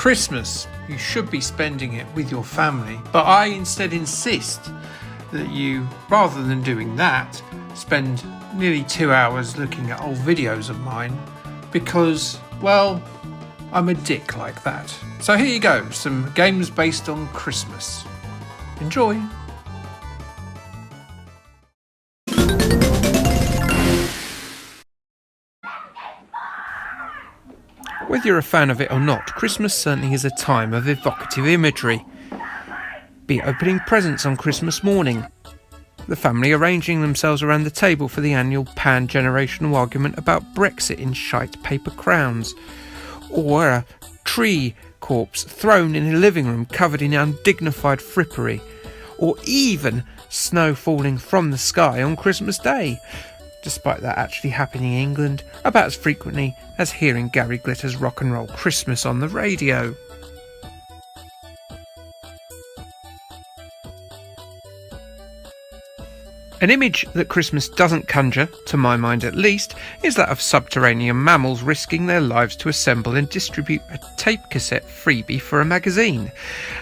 Christmas, you should be spending it with your family, but I instead insist that you, rather than doing that, spend nearly 2 hours looking at old videos of mine because, well, I'm a dick like that. So here you go, some games based on Christmas. Enjoy! Whether you're a fan of it or not, Christmas certainly is a time of evocative imagery. Be it opening presents on Christmas morning, the family arranging themselves around the table for the annual pan-generational argument about Brexit in shite paper crowns, or a tree corpse thrown in a living room covered in undignified frippery, or even snow falling from the sky on Christmas Day, despite that actually happening in England about as frequently as hearing Gary Glitter's Rock and Roll Christmas on the radio. An image that Christmas doesn't conjure, to my mind at least, is that of subterranean mammals risking their lives to assemble and distribute a tape cassette freebie for a magazine.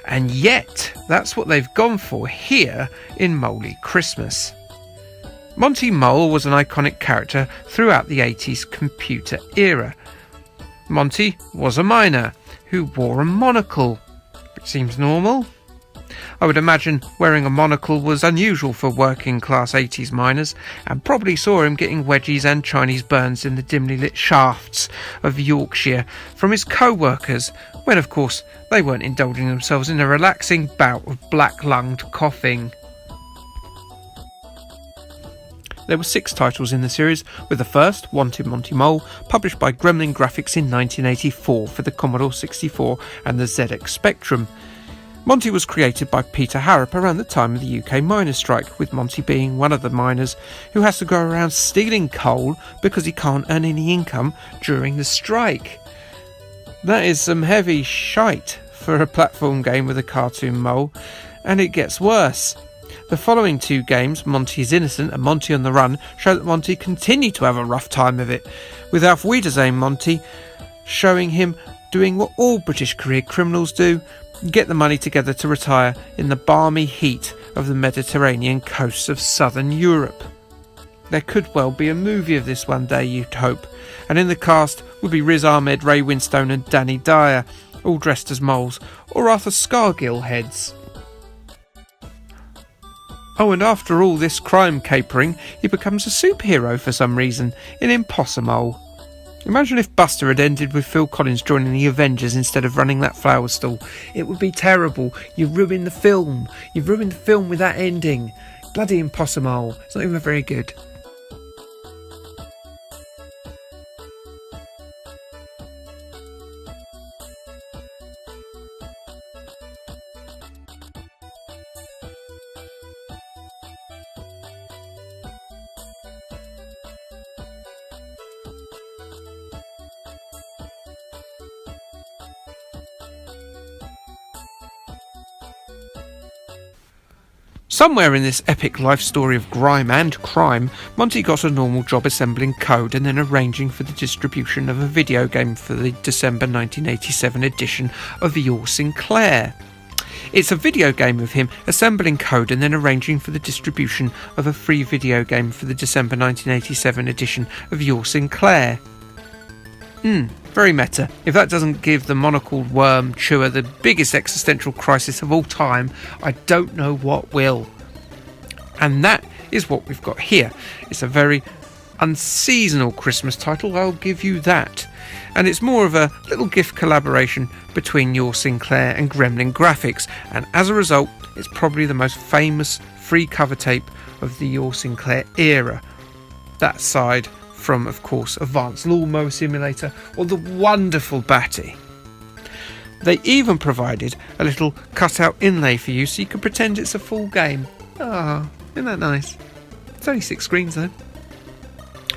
And yet, that's what they've gone for here in Moley Christmas. Monty Mole was an iconic character throughout the 80s computer era. Monty was a miner who wore a monocle, which seems normal. I would imagine wearing a monocle was unusual for working class 80s miners, and probably saw him getting wedgies and Chinese burns in the dimly lit shafts of Yorkshire from his co-workers, when of course they weren't indulging themselves in a relaxing bout of black-lunged coughing. There were 6 titles in the series, with the first, Wanted Monty Mole, published by Gremlin Graphics in 1984 for the Commodore 64 and the ZX Spectrum. Monty was created by Peter Harrop around the time of the UK miners' strike, with Monty being one of the miners who has to go around stealing coal because he can't earn any income during the strike. That is some heavy shite for a platform game with a cartoon mole, and it gets worse. The following 2 games, Monty is Innocent and Monty on the Run, show that Monty continued to have a rough time of it, with Auf Wiedersehen Monty showing him doing what all British career criminals do, get the money together to retire in the balmy heat of the Mediterranean coasts of southern Europe. There could well be a movie of this one day, you'd hope, and in the cast would be Riz Ahmed, Ray Winstone and Danny Dyer, all dressed as moles, or Arthur Scargill heads. Oh, and after all this crime capering, he becomes a superhero for some reason, in Impossible. Imagine if Buster had ended with Phil Collins joining the Avengers instead of running that flower stall. It would be terrible. You've ruined the film. You've ruined the film with that ending. Bloody Impossible. It's not even very good. Somewhere in this epic life story of grime and crime, Monty got a normal job assembling code and then arranging for the distribution of a video game for the December 1987 edition of Your Sinclair. It's a video game of him assembling code and then arranging for the distribution of a free video game for the December 1987 edition of Your Sinclair. Very meta. If that doesn't give the monocled worm chewer the biggest existential crisis of all time, I don't know what will. And that is what we've got here. It's a very unseasonal Christmas title, I'll give you that. And it's more of a little gift collaboration between Your Sinclair and Gremlin Graphics, and as a result, it's probably the most famous free cover tape of the Your Sinclair era. That side from, of course, Advanced Lawnmower Simulator or the wonderful Batty. They even provided a little cutout inlay for you so you can pretend it's a full game. Ah, isn't that nice? It's only 6 screens though.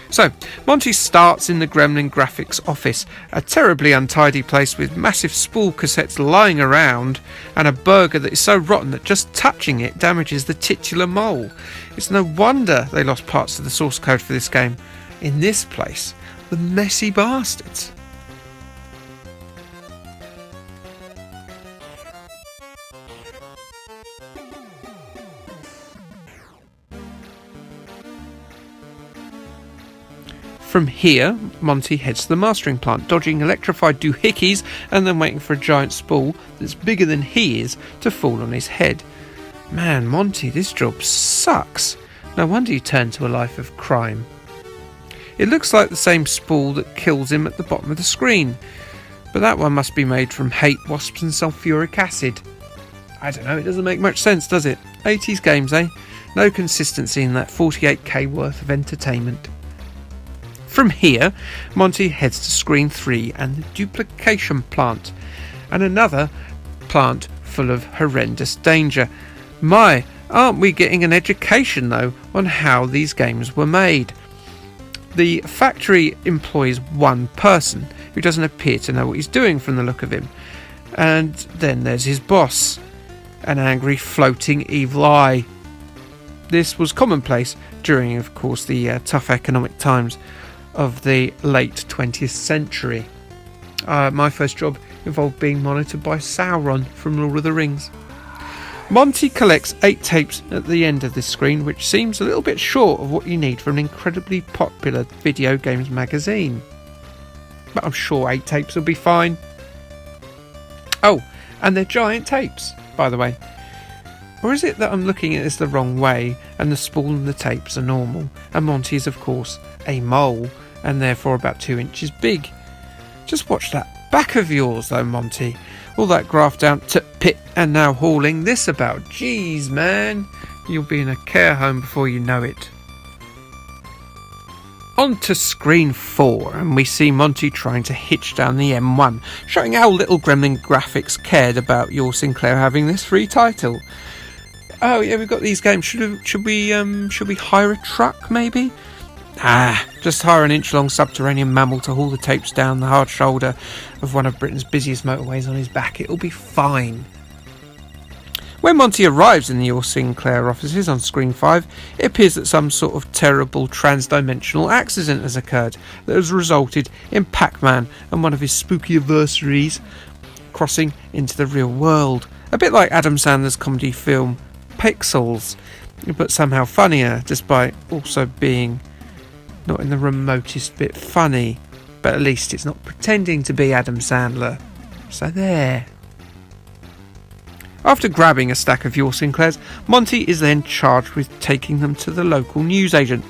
So, Monty starts in the Gremlin Graphics office, a terribly untidy place with massive spool cassettes lying around and a burger that is so rotten that just touching it damages the titular mole. It's no wonder they lost parts of the source code for this game. In this place, the messy bastards. From here, Monty heads to the mastering plant, dodging electrified doohickeys and then waiting for a giant spool that's bigger than he is to fall on his head. Man, Monty, this job sucks. No wonder you turned to a life of crime. It looks like the same spool that kills him at the bottom of the screen, but that one must be made from hate wasps and sulfuric acid. I don't know, it doesn't make much sense, does it? 80s games, eh? No consistency in that 48k worth of entertainment. From here, Monty heads to screen 3 and the duplication plant, and another plant full of horrendous danger. My, aren't we getting an education though on how these games were made? The factory employs one person who doesn't appear to know what he's doing from the look of him, and then there's his boss, an angry floating evil eye. This was commonplace during, of course, the tough economic times of the late 20th century. My first job involved being monitored by Sauron from Lord of the Rings. Monty collects 8 tapes at the end of this screen, which seems a little bit short of what you need for an incredibly popular video games magazine. But I'm sure 8 tapes will be fine. Oh, and they're giant tapes, by the way. Or is it that I'm looking at this the wrong way and the spool and the tapes are normal, and Monty is, of course, a mole, and therefore about 2 inches big? Just watch that back of yours though, Monty. All that graft down to pit and now hauling this about. Jeez, man. You'll be in a care home before you know it. On to screen 4, and we see Monty trying to hitch down the M1, showing how little Gremlin Graphics cared about your Sinclair having this free title. Oh yeah, we've got these games. Should we hire a truck maybe? Just hire an inch-long subterranean mammal to haul the tapes down the hard shoulder of one of Britain's busiest motorways on his back. It'll be fine. When Monty arrives in the Your Sinclair offices on screen 5, it appears that some sort of terrible trans-dimensional accident has occurred that has resulted in Pac-Man and one of his spooky adversaries crossing into the real world. A bit like Adam Sandler's comedy film Pixels, but somehow funnier, despite also being not in the remotest bit funny. But at least it's not pretending to be Adam Sandler. So there. After grabbing a stack of Your Sinclairs, Monty is then charged with taking them to the local newsagent,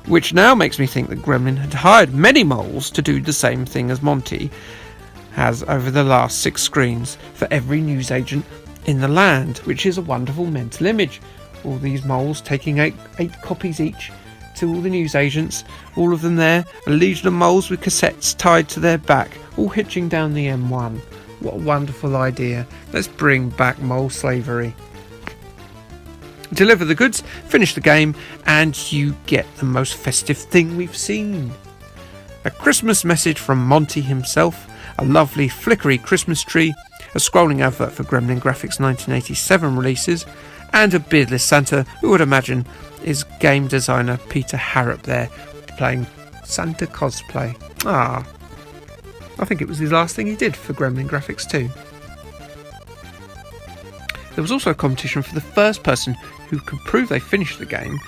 which now makes me think that Gremlin had hired many moles to do the same thing as Monty has over the last 6 screens for every newsagent in the land, which is a wonderful mental image. All these moles taking 8 copies each to all the newsagents, all of them there, a legion of moles with cassettes tied to their back, all hitching down the M1. What a wonderful idea. Let's bring back mole slavery. Deliver the goods, finish the game, and you get the most festive thing we've seen. A Christmas message from Monty himself, a lovely flickery Christmas tree, a scrolling advert for Gremlin Graphics 1987 releases, and a beardless Santa who would imagine is game designer Peter Harrop there playing Santa cosplay. I think it was his last thing he did for Gremlin Graphics 2. There was also a competition for the first person who could prove they finished the game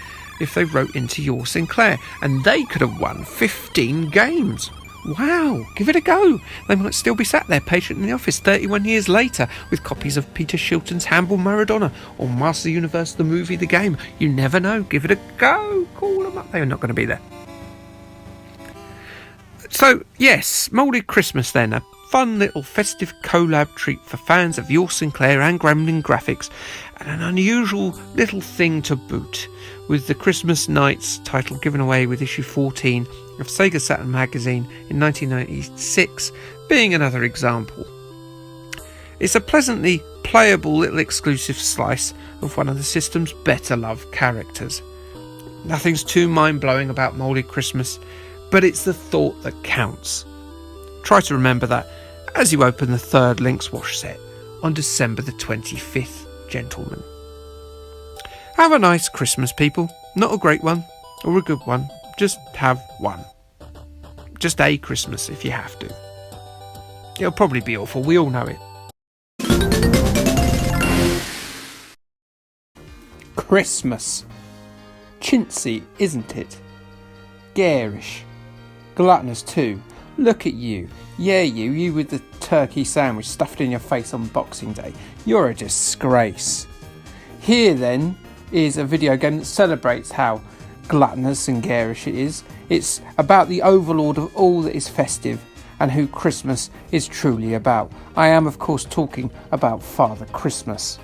if they wrote into Your Sinclair, and they could have won 15 games. Wow, give it a go. They might still be sat there patient in the office 31 years later with copies of Peter Shilton's Handball Maradona or Master of the Universe, the movie, the game. You never know. Give it a go. Call them up. They're not going to be there. So, yes, Moley Christmas then. A fun little festive collab treat for fans of Your Sinclair and Gremlin Graphics, and an unusual little thing to boot, with the Christmas Nights title given away with issue 14 of Sega Saturn magazine in 1996 being another example. It's a pleasantly playable little exclusive slice of one of the system's better loved characters. Nothing's too mind-blowing about Moley Christmas, but it's the thought that counts. Try to remember that as you open the 3rd Link's Wash set on December the 25th, gentlemen. Have a nice Christmas, people. Not a great one or a good one. Just have one. Just a Christmas if you have to. It'll probably be awful, we all know it. Christmas. Chintzy, isn't it? Garish. Gluttonous too. Look at you. Yeah, you with the turkey sandwich stuffed in your face on Boxing Day. You're a disgrace. Here then is a video game that celebrates how gluttonous and garish it is. It's about the overlord of all that is festive and who Christmas is truly about. I am of course talking about Father Christmas.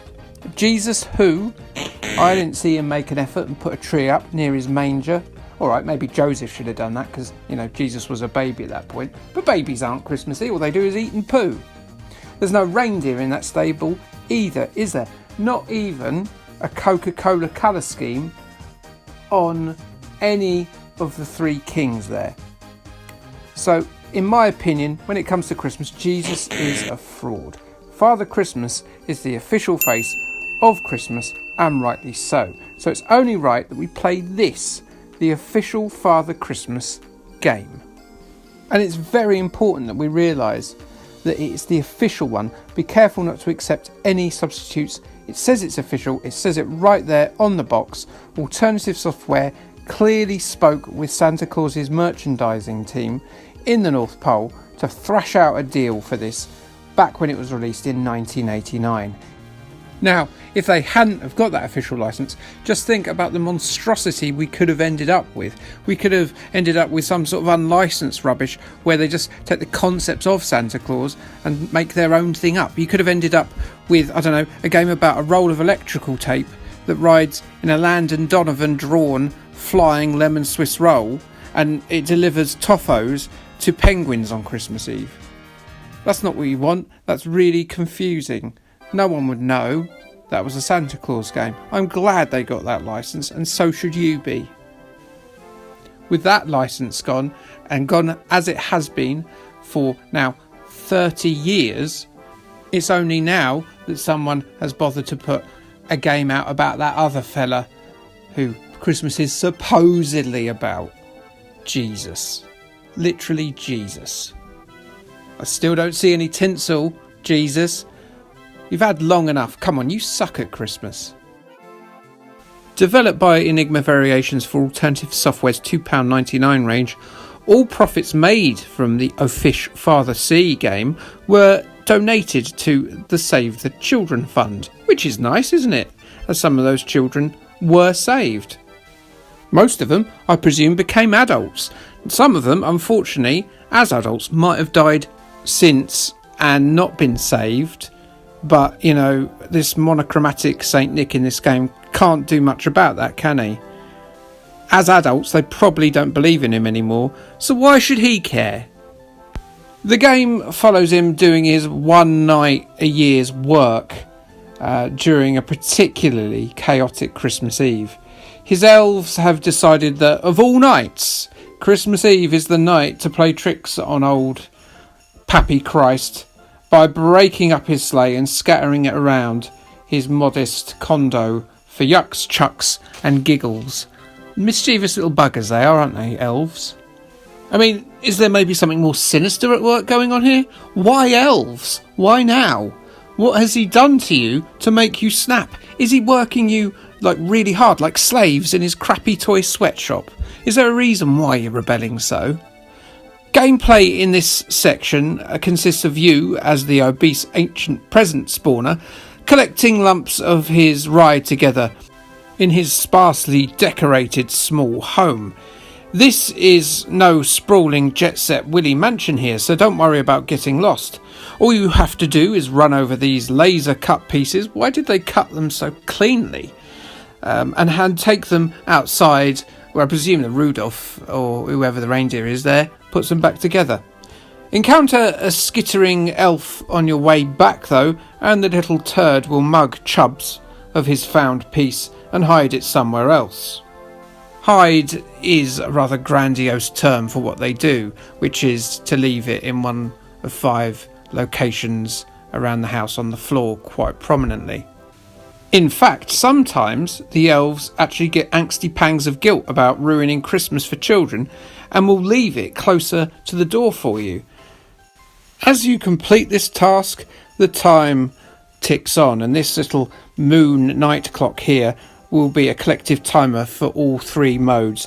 Jesus who? I didn't see him make an effort and put a tree up near his manger. Alright, maybe Joseph should have done that because, Jesus was a baby at that point. But babies aren't Christmassy, all they do is eat and poo. There's no reindeer in that stable either, is there? Not even a Coca-Cola colour scheme on any of the three kings there. So, in my opinion, when it comes to Christmas, Jesus is a fraud. Father Christmas is the official face of Christmas, and rightly so. So it's only right that we play this, the official Father Christmas game. And it's very important that we realise that it's the official one. Be careful not to accept any substitutes. It says it's official, it says it right there on the box. Alternative Software clearly spoke with Santa Claus's merchandising team in the North Pole to thrash out a deal for this back when it was released in 1989. Now, if they hadn't have got that official license, just think about the monstrosity we could have ended up with. We could have ended up with some sort of unlicensed rubbish where they just take the concepts of Santa Claus and make their own thing up. You could have ended up with, a game about a roll of electrical tape that rides in a Landon Donovan drawn flying lemon Swiss roll, and it delivers toffos to penguins on Christmas Eve. That's not what you want. That's really confusing. No one would know that was a Santa Claus game. I'm glad they got that license, and so should you be. With that license gone, and gone as it has been for now 30 years, it's only now that someone has bothered to put a game out about that other fella who Christmas is supposedly about. Jesus. Literally Jesus. I still don't see any tinsel, Jesus. You've had long enough. Come on, you suck at Christmas. Developed by Enigma Variations for Alternative Software's £2.99 range, all profits made from the O'Fish Father C game were donated to the Save the Children Fund, which is nice, isn't it? As some of those children were saved. Most of them, I presume, became adults. Some of them, unfortunately, as adults, might have died since and not been saved. But, this monochromatic Saint Nick in this game can't do much about that, can he? As adults, they probably don't believe in him anymore, so why should he care? The game follows him doing his one night a year's work during a particularly chaotic Christmas Eve. His elves have decided that, of all nights, Christmas Eve is the night to play tricks on old Pappy Christ by breaking up his sleigh and scattering it around his modest condo for yucks, chucks and giggles. Mischievous little buggers they are, aren't they, elves? Is there maybe something more sinister at work going on here? Why elves? Why now? What has he done to you to make you snap? Is he working you really hard, like slaves in his crappy toy sweatshop? Is there a reason why you're rebelling so? Gameplay in this section consists of you, as the obese ancient present spawner, collecting lumps of his ride together in his sparsely decorated small home. This is no sprawling jet-set Willy mansion here, so don't worry about getting lost. All you have to do is run over these laser cut pieces. Why did they cut them so cleanly? And take them outside, where I presume the Rudolph or whoever the reindeer is there puts them back together. Encounter a skittering elf on your way back though, and the little turd will mug Chubbs of his found piece and hide it somewhere else. Hide is a rather grandiose term for what they do, which is to leave it in one of 5 locations around the house on the floor quite prominently. In fact, sometimes the elves actually get angsty pangs of guilt about ruining Christmas for children and will leave it closer to the door for you. As you complete this task, the time ticks on, and this little moon night clock here will be a collective timer for all 3 modes.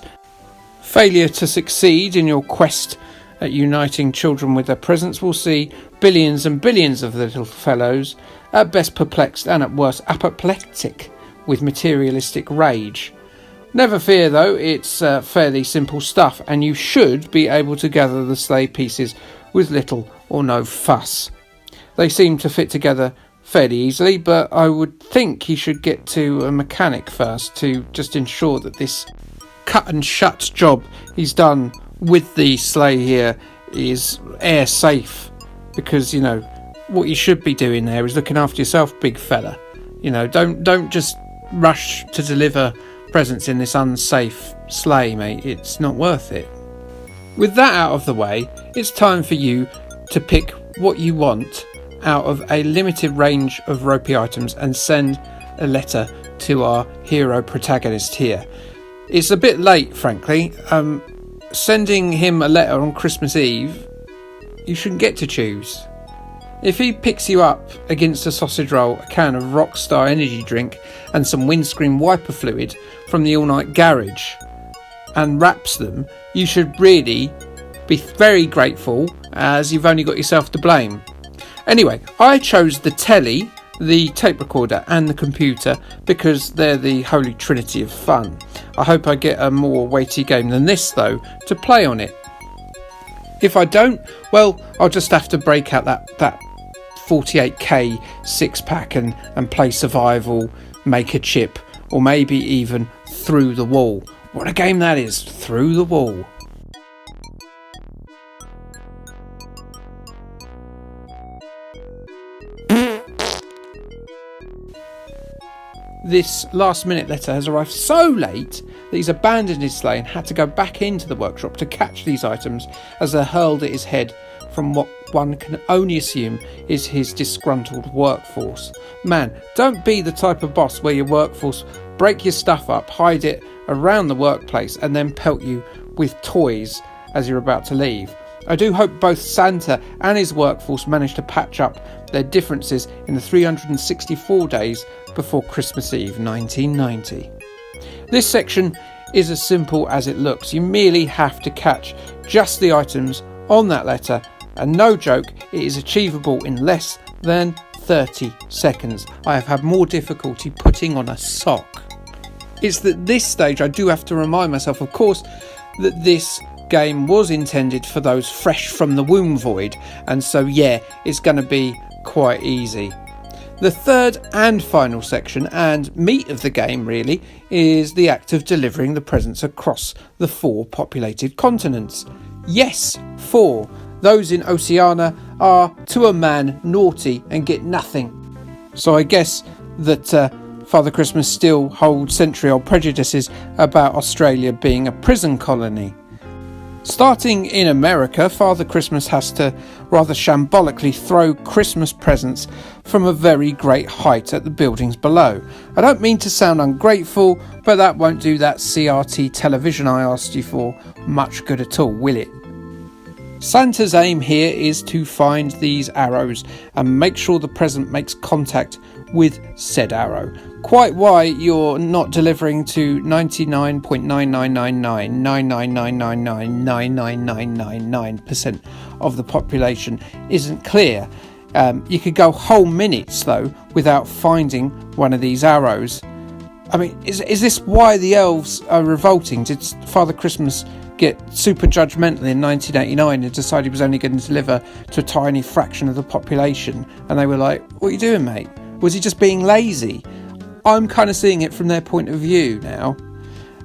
Failure to succeed in your quest at uniting children with their presents will see billions and billions of little fellows, at best perplexed and at worst apoplectic with materialistic rage. Never fear though, it's fairly simple stuff, and you should be able to gather the sleigh pieces with little or no fuss. They seem to fit together fairly easily, but I would think he should get to a mechanic first to just ensure that this cut and shut job he's done with the sleigh here is air safe, because you know what you should be doing there is looking after yourself, big fella. You know, don't just rush to deliver presents in this unsafe sleigh, mate. It's not worth it. With that out of the way, it's time for you to pick what you want out of a limited range of ropey items and send a letter to our hero protagonist here. It's a bit late, frankly. Sending him a letter on Christmas Eve, you shouldn't get to choose. If he picks you up against a sausage roll, a can of Rockstar energy drink and some windscreen wiper fluid from the all-night garage and wraps them, you should really be very grateful, as you've only got yourself to blame. Anyway, I chose the telly, the tape recorder and the computer because they're the holy trinity of fun. I hope I get a more weighty game than this though to play on it. If I don't, well, I'll just have to break out that 48k 6-pack and play survival, make a chip, or maybe even Through the Wall. What a game that is, Through the Wall. This last minute letter has arrived so late that he's abandoned his sleigh and had to go back into the workshop to catch these items as they're hurled at his head from what one can only assume is his disgruntled workforce. Man, don't be the type of boss where your workforce break your stuff up, hide it around the workplace and then pelt you with toys as you're about to leave. I do hope both Santa and his workforce manage to patch up their differences in the 364 days before Christmas Eve 1990. This section is as simple as it looks. You merely have to catch just the items on that letter, and no joke, it is achievable in less than 30 seconds. I have had more difficulty putting on a sock. It's at this stage I do have to remind myself, of course, that this game was intended for those fresh from the womb void, and so yeah, it's going to be quite easy. The third and final section, and meat of the game really, is the act of delivering the presents across the 4 populated continents. Yes, 4. Those in Oceania are to a man naughty and get nothing. So I guess that Father Christmas still holds century-old prejudices about Australia being a prison colony. Starting in America, Father Christmas has to rather shambolically throw Christmas presents from a very great height at the buildings below. I don't mean to sound ungrateful, but that won't do that CRT television I asked you for much good at all, will it? Santa's aim here is to find these arrows and make sure the present makes contact with said arrow. Quite why you're not delivering to 99.99999999999% of the population isn't clear. You could go whole minutes though without finding one of these arrows. I mean, is this why the elves are revolting? Did Father Christmas get super judgmental in 1989 and decide he was only going to deliver to a tiny fraction of the population? And they were like, what are you doing, mate? Was he just being lazy? I'm kind of seeing it from their point of view now.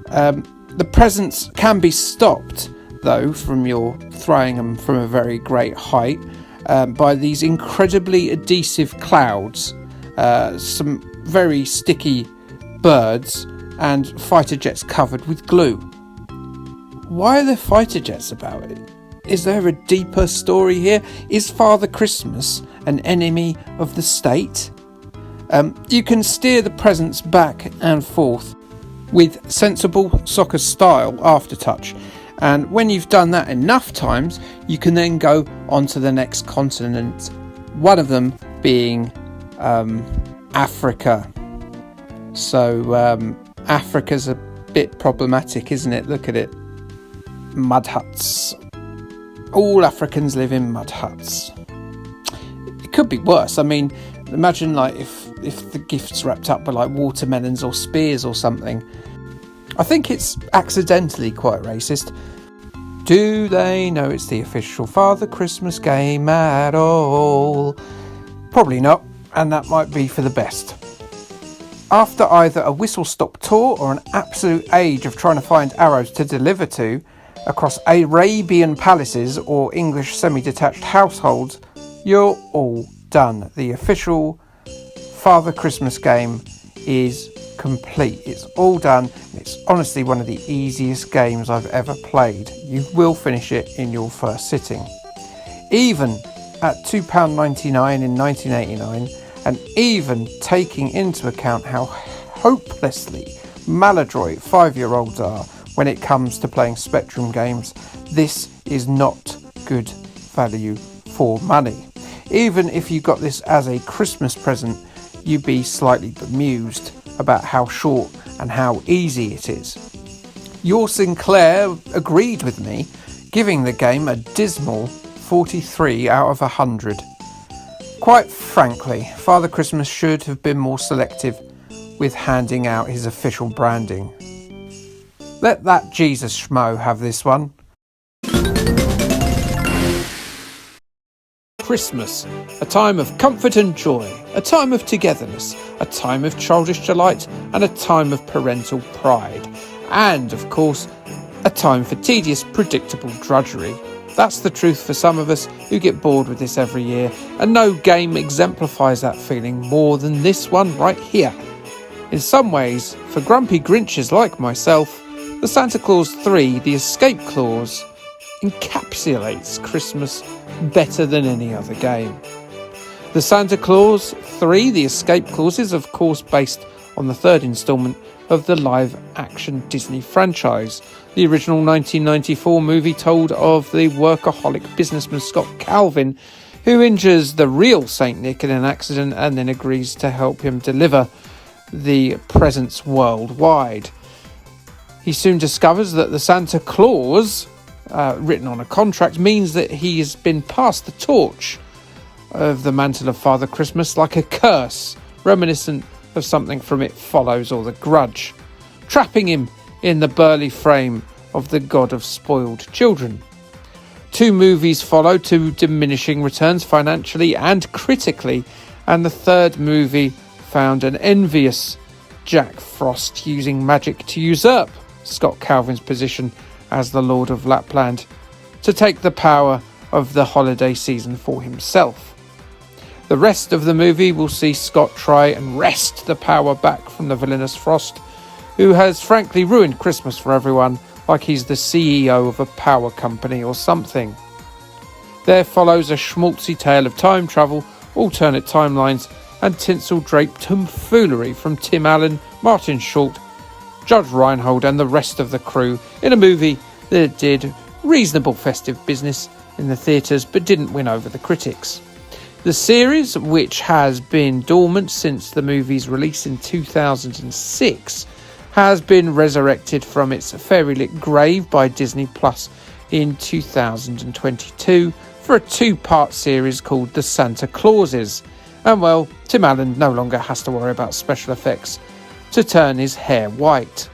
The presents can be stopped, though, from your throwing them from a very great height by these incredibly adhesive clouds, some very sticky birds, and fighter jets covered with glue. Why are there fighter jets about it? Is there a deeper story here? Is Father Christmas an enemy of the state? You can steer the presents back and forth with sensible soccer style aftertouch, and when you've done that enough times you can then go on to the next continent, one of them being Africa. So Africa's a bit problematic, isn't it? Look at it. Mud huts. All Africans live in mud huts. It could be worse. I mean, imagine like if the gift's wrapped up with like watermelons or spears or something. I think it's accidentally quite racist. Do they know it's the official Father Christmas game at all? Probably not, and that might be for the best. After either a whistle-stop tour or an absolute age of trying to find arrows to deliver to across Arabian palaces or English semi-detached households, you're all done. The official Father Christmas game is complete. It's all done. It's honestly one of the easiest games I've ever played. You will finish it in your first sitting. Even at £2.99 in 1989, and even taking into account how hopelessly maladroit 5-year-olds are when it comes to playing Spectrum games, this is not good value for money. Even if you got this as a Christmas present, you'd be slightly bemused about how short and how easy it is. Your Sinclair agreed with me, giving the game a dismal 43 out of 100. Quite frankly, Father Christmas should have been more selective with handing out his official branding. Let that Jesus schmo have this one. Christmas, a time of comfort and joy, a time of togetherness, a time of childish delight, and a time of parental pride. And, of course, a time for tedious, predictable drudgery. That's the truth for some of us who get bored with this every year, and no game exemplifies that feeling more than this one right here. In some ways, for grumpy Grinches like myself, the Santa Claus 3, the Escape Clause, encapsulates Christmas better than any other game. The Santa Claus 3, the Escape Clause, is of course based on the third instalment of the live-action Disney franchise. The original 1994 movie told of the workaholic businessman Scott Calvin, who injures the real Saint Nick in an accident and then agrees to help him deliver the presents worldwide. He soon discovers that the Santa Claus, written on a contract, means that he has been passed the torch of the mantle of Father Christmas like a curse, reminiscent of something from It Follows or The Grudge, trapping him in the burly frame of the god of spoiled children. 2 movies follow to diminishing returns financially and critically, and the third movie found an envious Jack Frost using magic to usurp Scott Calvin's position as the Lord of Lapland, to take the power of the holiday season for himself. The rest of the movie will see Scott try and wrest the power back from the villainous Frost, who has frankly ruined Christmas for everyone, like he's the CEO of a power company or something. There follows a schmaltzy tale of time travel, alternate timelines, and tinsel-draped tomfoolery from Tim Allen, Martin Short, Judge Reinhold and the rest of the crew in a movie that did reasonable festive business in the theatres but didn't win over the critics. The series, which has been dormant since the movie's release in 2006, has been resurrected from its fairy-lit grave by Disney Plus in 2022 for a 2-part series called The Santa Clauses. And well, Tim Allen no longer has to worry about special effects to turn his hair white.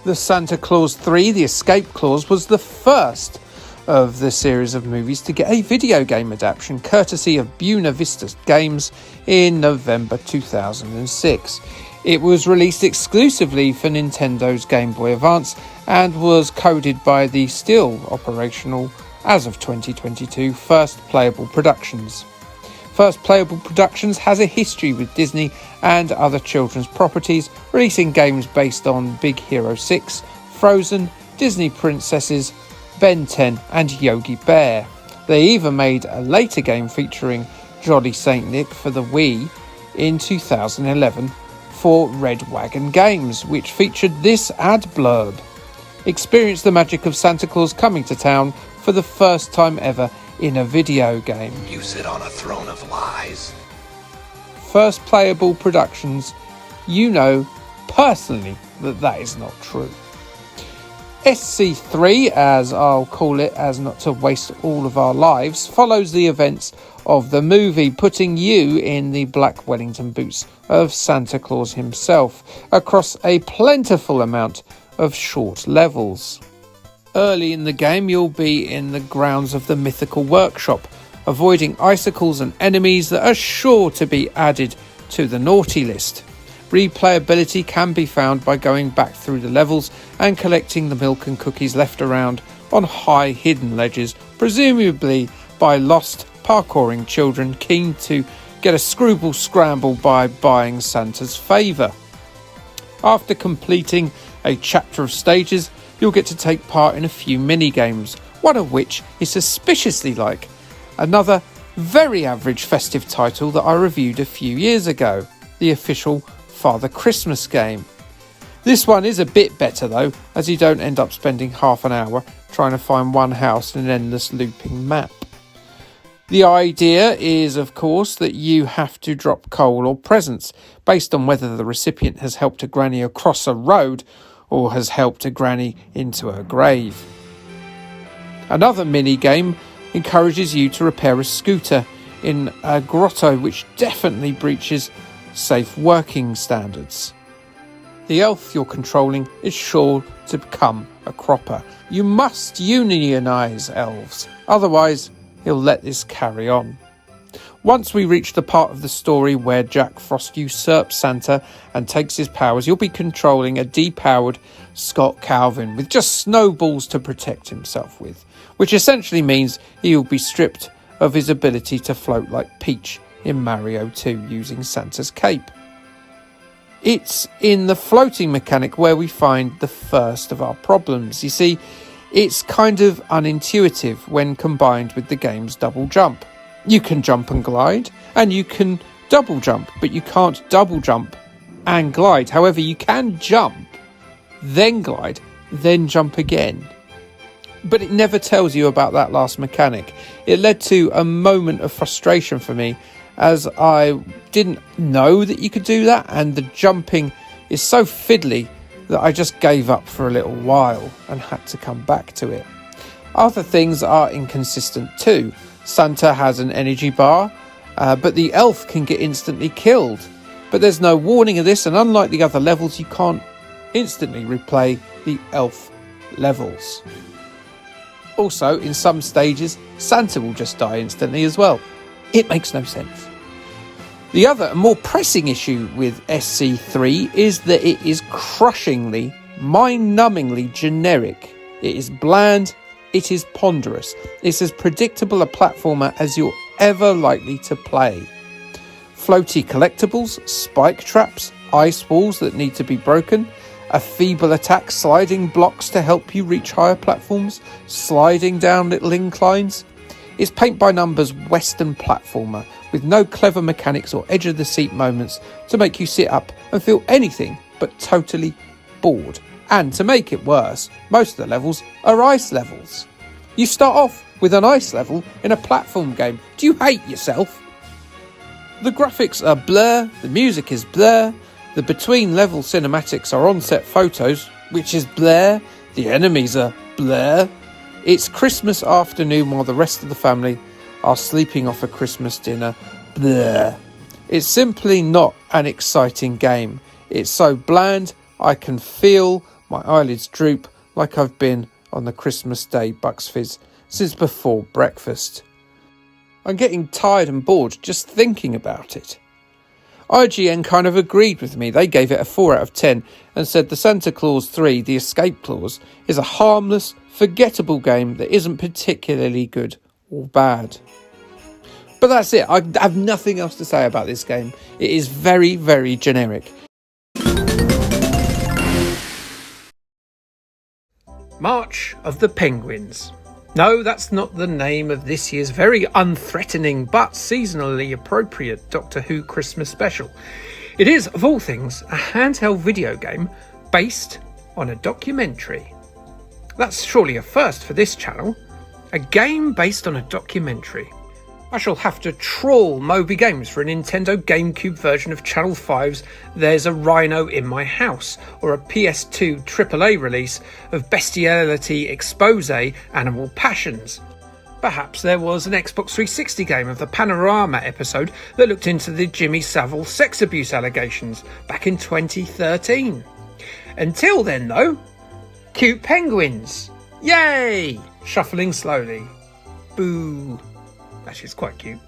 The Santa Claus 3, the Escape Clause, was the first of the series of movies to get a video game adaptation, courtesy of Buena Vista Games in November 2006. It was released exclusively for Nintendo's Gameboy Advance and was coded by the still operational, as of 2022, First Playable Productions. First Playable Productions has a history with Disney and other children's properties, releasing games based on Big Hero 6, Frozen, Disney Princesses, Ben 10 and Yogi Bear. They even made a later game featuring Jolly Saint Nick for the Wii in 2011 for Red Wagon Games, which featured this ad blurb. Experience the magic of Santa Claus coming to town for the first time ever in a video game. You sit on a throne of lies. First Playable Productions, you know, personally that that is not true. SC3, as I'll call it, as not to waste all of our lives, follows the events of the movie, putting you in the black Wellington boots of Santa Claus himself across a plentiful amount of short levels. Early in the game, you'll be in the grounds of the mythical workshop, avoiding icicles and enemies that are sure to be added to the naughty list. Replayability can be found by going back through the levels and collecting the milk and cookies left around on high hidden ledges, presumably by lost parkouring children keen to get a screwball scramble by buying Santa's favour. After completing a chapter of stages, you'll get to take part in a few mini-games, one of which is suspiciously like another very average festive title that I reviewed a few years ago, the official Father Christmas game. This one is a bit better though, as you don't end up spending half an hour trying to find one house in an endless looping map. The idea is, of course, that you have to drop coal or presents based on whether the recipient has helped a granny across a road or has helped a granny into her grave. Another mini-game encourages you to repair a scooter in a grotto, which definitely breaches safe working standards. The elf you're controlling is sure to become a cropper. You must unionise elves, otherwise he'll let this carry on. Once we reach the part of the story where Jack Frost usurps Santa and takes his powers, you'll be controlling a depowered Scott Calvin with just snowballs to protect himself with, which essentially means he'll be stripped of his ability to float like Peach in Mario 2 using Santa's cape. It's in the floating mechanic where we find the first of our problems. You see, it's kind of unintuitive when combined with the game's double jump. You can jump and glide, and you can double jump, but you can't double jump and glide. However, you can jump, then glide, then jump again. But it never tells you about that last mechanic. It led to a moment of frustration for me, as I didn't know that you could do that, and the jumping is so fiddly that I just gave up for a little while and had to come back to it. Other things are inconsistent too. Santa has an energy bar, but the elf can get instantly killed. But there's no warning of this, and unlike the other levels, you can't instantly replay the elf levels. Also, in some stages, Santa will just die instantly as well. It makes no sense. The other, more pressing issue with SC3 is that it is crushingly, mind-numbingly generic. It is bland, it is ponderous. It's as predictable a platformer as you're ever likely to play. Floaty collectibles, spike traps, ice walls that need to be broken, a feeble attack, sliding blocks to help you reach higher platforms, sliding down little inclines. It's paint-by-numbers Western platformer with no clever mechanics or edge-of-the-seat moments to make you sit up and feel anything but totally bored. And to make it worse, most of the levels are ice levels. You start off with an ice level in a platform game. Do you hate yourself? The graphics are blur, the music is blur, the between-level cinematics are on-set photos, which is blur, the enemies are blur. It's Christmas afternoon while the rest of the family are sleeping off a Christmas dinner. Bleh. It's simply not an exciting game. It's so bland, I can feel my eyelids droop like I've been on the Christmas Day Bucks Fizz since before breakfast. I'm getting tired and bored just thinking about it. IGN kind of agreed with me. They gave it a 4 out of 10 and said the Santa Claus 3, The Escape Clause, is a harmless, forgettable game that isn't particularly good or bad. But that's it. I have nothing else to say about this game. It is very, very generic. March of the Penguins. No, that's not the name of this year's very unthreatening but seasonally appropriate Doctor Who Christmas special. It is, of all things, a handheld video game based on a documentary. That's surely a first for this channel. A game based on a documentary. I shall have to trawl Moby Games for a Nintendo GameCube version of Channel 5's There's a Rhino in My House, or a PS2 AAA release of Bestiality Expose Animal Passions. Perhaps there was an Xbox 360 game of the Panorama episode that looked into the Jimmy Savile sex abuse allegations back in 2013. Until then though, cute penguins! Yay! Shuffling slowly. Boo. Actually, it's quite cute.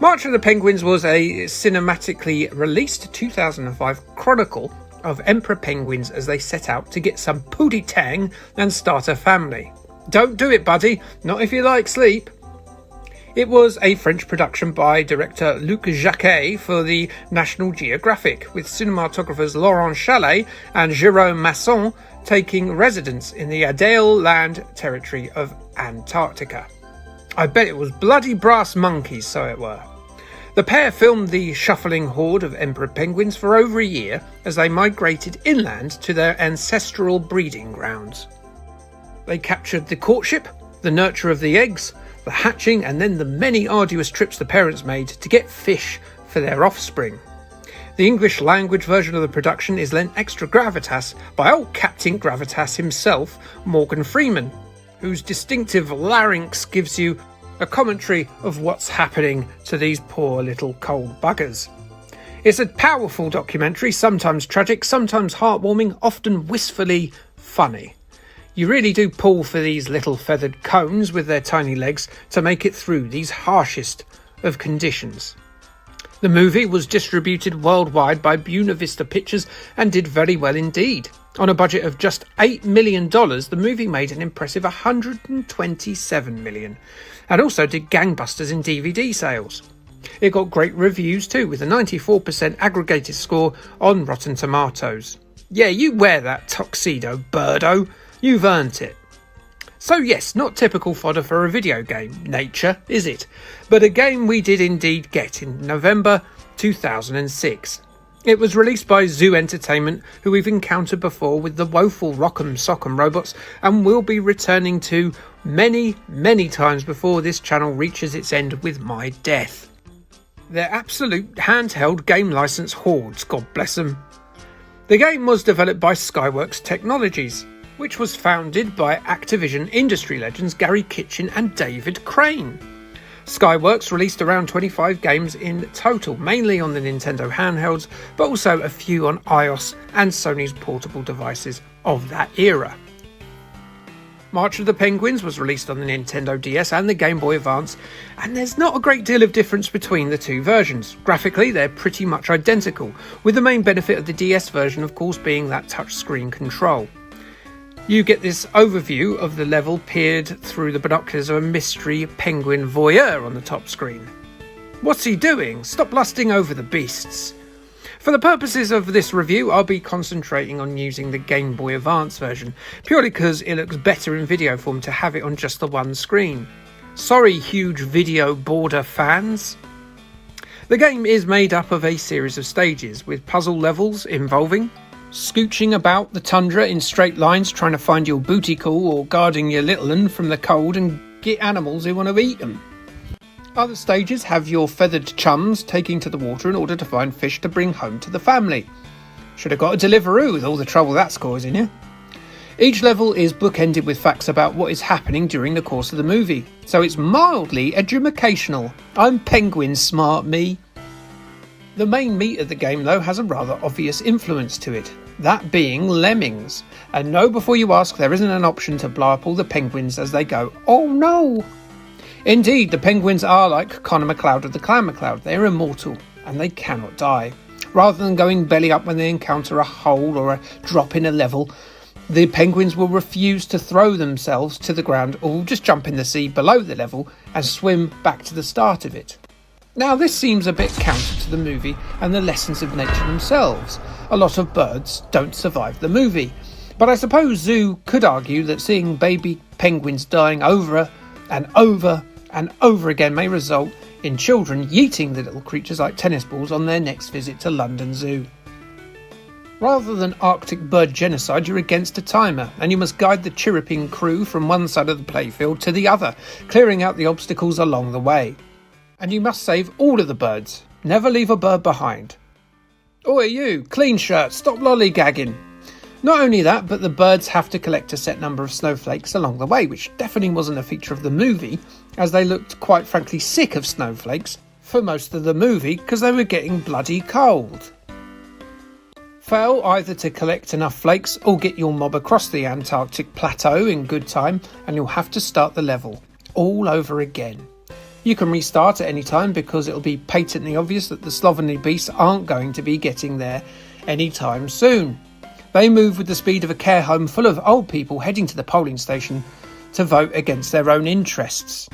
March of the Penguins was a cinematically released 2005 chronicle of emperor penguins as they set out to get some pootie tang and start a family. Don't do it, buddy. Not if you like sleep. It was a French production by director Luc Jacquet for the National Geographic, with cinematographers Laurent Chalet and Jérôme Masson taking residence in the Adélie Land territory of Antarctica. I bet it was bloody brass monkeys, so it were. The pair filmed the shuffling horde of emperor penguins for over a year as they migrated inland to their ancestral breeding grounds. They captured the courtship, the nurture of the eggs, the hatching, and then the many arduous trips the parents made to get fish for their offspring. The English language version of the production is lent extra gravitas by old Captain Gravitas himself, Morgan Freeman, whose distinctive larynx gives you a commentary of what's happening to these poor little cold buggers. It's a powerful documentary, sometimes tragic, sometimes heartwarming, often wistfully funny. You really do pull for these little feathered cones with their tiny legs to make it through these harshest of conditions. The movie was distributed worldwide by Buena Vista Pictures and did very well indeed. On a budget of just $8 million, the movie made an impressive $127 million, and also did gangbusters in DVD sales. It got great reviews too, with a 94% aggregated score on Rotten Tomatoes. Yeah, you wear that tuxedo, birdo. You've earned it. So yes, not typical fodder for a video game, nature, is it? But a game we did indeed get in November 2006. It was released by Zoo Entertainment, who we've encountered before with the woeful Rock'em Sock'em robots, and will be returning to many, many times before this channel reaches its end with my death. They're absolute handheld game license hordes, God bless them. The game was developed by Skyworks Technologies, which was founded by Activision industry legends Gary Kitchen and David Crane. Skyworks released around 25 games in total, mainly on the Nintendo handhelds, but also a few on iOS and Sony's portable devices of that era. March of the Penguins was released on the Nintendo DS and the Game Boy Advance, and there's not a great deal of difference between the two versions. Graphically, they're pretty much identical, with the main benefit of the DS version, of course, being that touchscreen control. You get this overview of the level peered through the binoculars of a mystery penguin voyeur on the top screen. What's he doing? Stop lusting over the beasts. For the purposes of this review, I'll be concentrating on using the Game Boy Advance version, purely because it looks better in video form to have it on just the one screen. Sorry, huge video border fans. The game is made up of a series of stages, with puzzle levels involving scooching about the tundra in straight lines trying to find your booty call, or guarding your little un from the cold and get animals who want to eat them. Other stages have your feathered chums taking to the water in order to find fish to bring home to the family. Should have got a Deliveroo with all the trouble that's causing you. Each level is bookended with facts about what is happening during the course of the movie, so it's mildly educational. I'm penguin smart, me. The main meat of the game, though, has a rather obvious influence to it, that being lemmings. And no, before you ask, there isn't an option to blow up all the penguins as they go, oh no! Indeed, the penguins are like Connor MacLeod of the Clan MacLeod. They're immortal, and they cannot die. Rather than going belly up when they encounter a hole or a drop in a level, the penguins will refuse to throw themselves to the ground, or will just jump in the sea below the level and swim back to the start of it. Now, this seems a bit counter to the movie and the lessons of nature themselves. A lot of birds don't survive the movie. But I suppose Zoo could argue that seeing baby penguins dying over and over and over again may result in children yeeting the little creatures like tennis balls on their next visit to London Zoo. Rather than Arctic bird genocide, you're against a timer, and you must guide the chirruping crew from one side of the playfield to the other, clearing out the obstacles along the way. And you must save all of the birds. Never leave a bird behind. Oi you, clean shirt, stop lollygagging. Not only that, but the birds have to collect a set number of snowflakes along the way, which definitely wasn't a feature of the movie, as they looked quite frankly sick of snowflakes for most of the movie because they were getting bloody cold. Fail either to collect enough flakes or get your mob across the Antarctic plateau in good time and you'll have to start the level all over again. You can restart at any time because it'll be patently obvious that the slovenly beasts aren't going to be getting there anytime soon. They move with the speed of a care home full of old people heading to the polling station to vote against their own interests.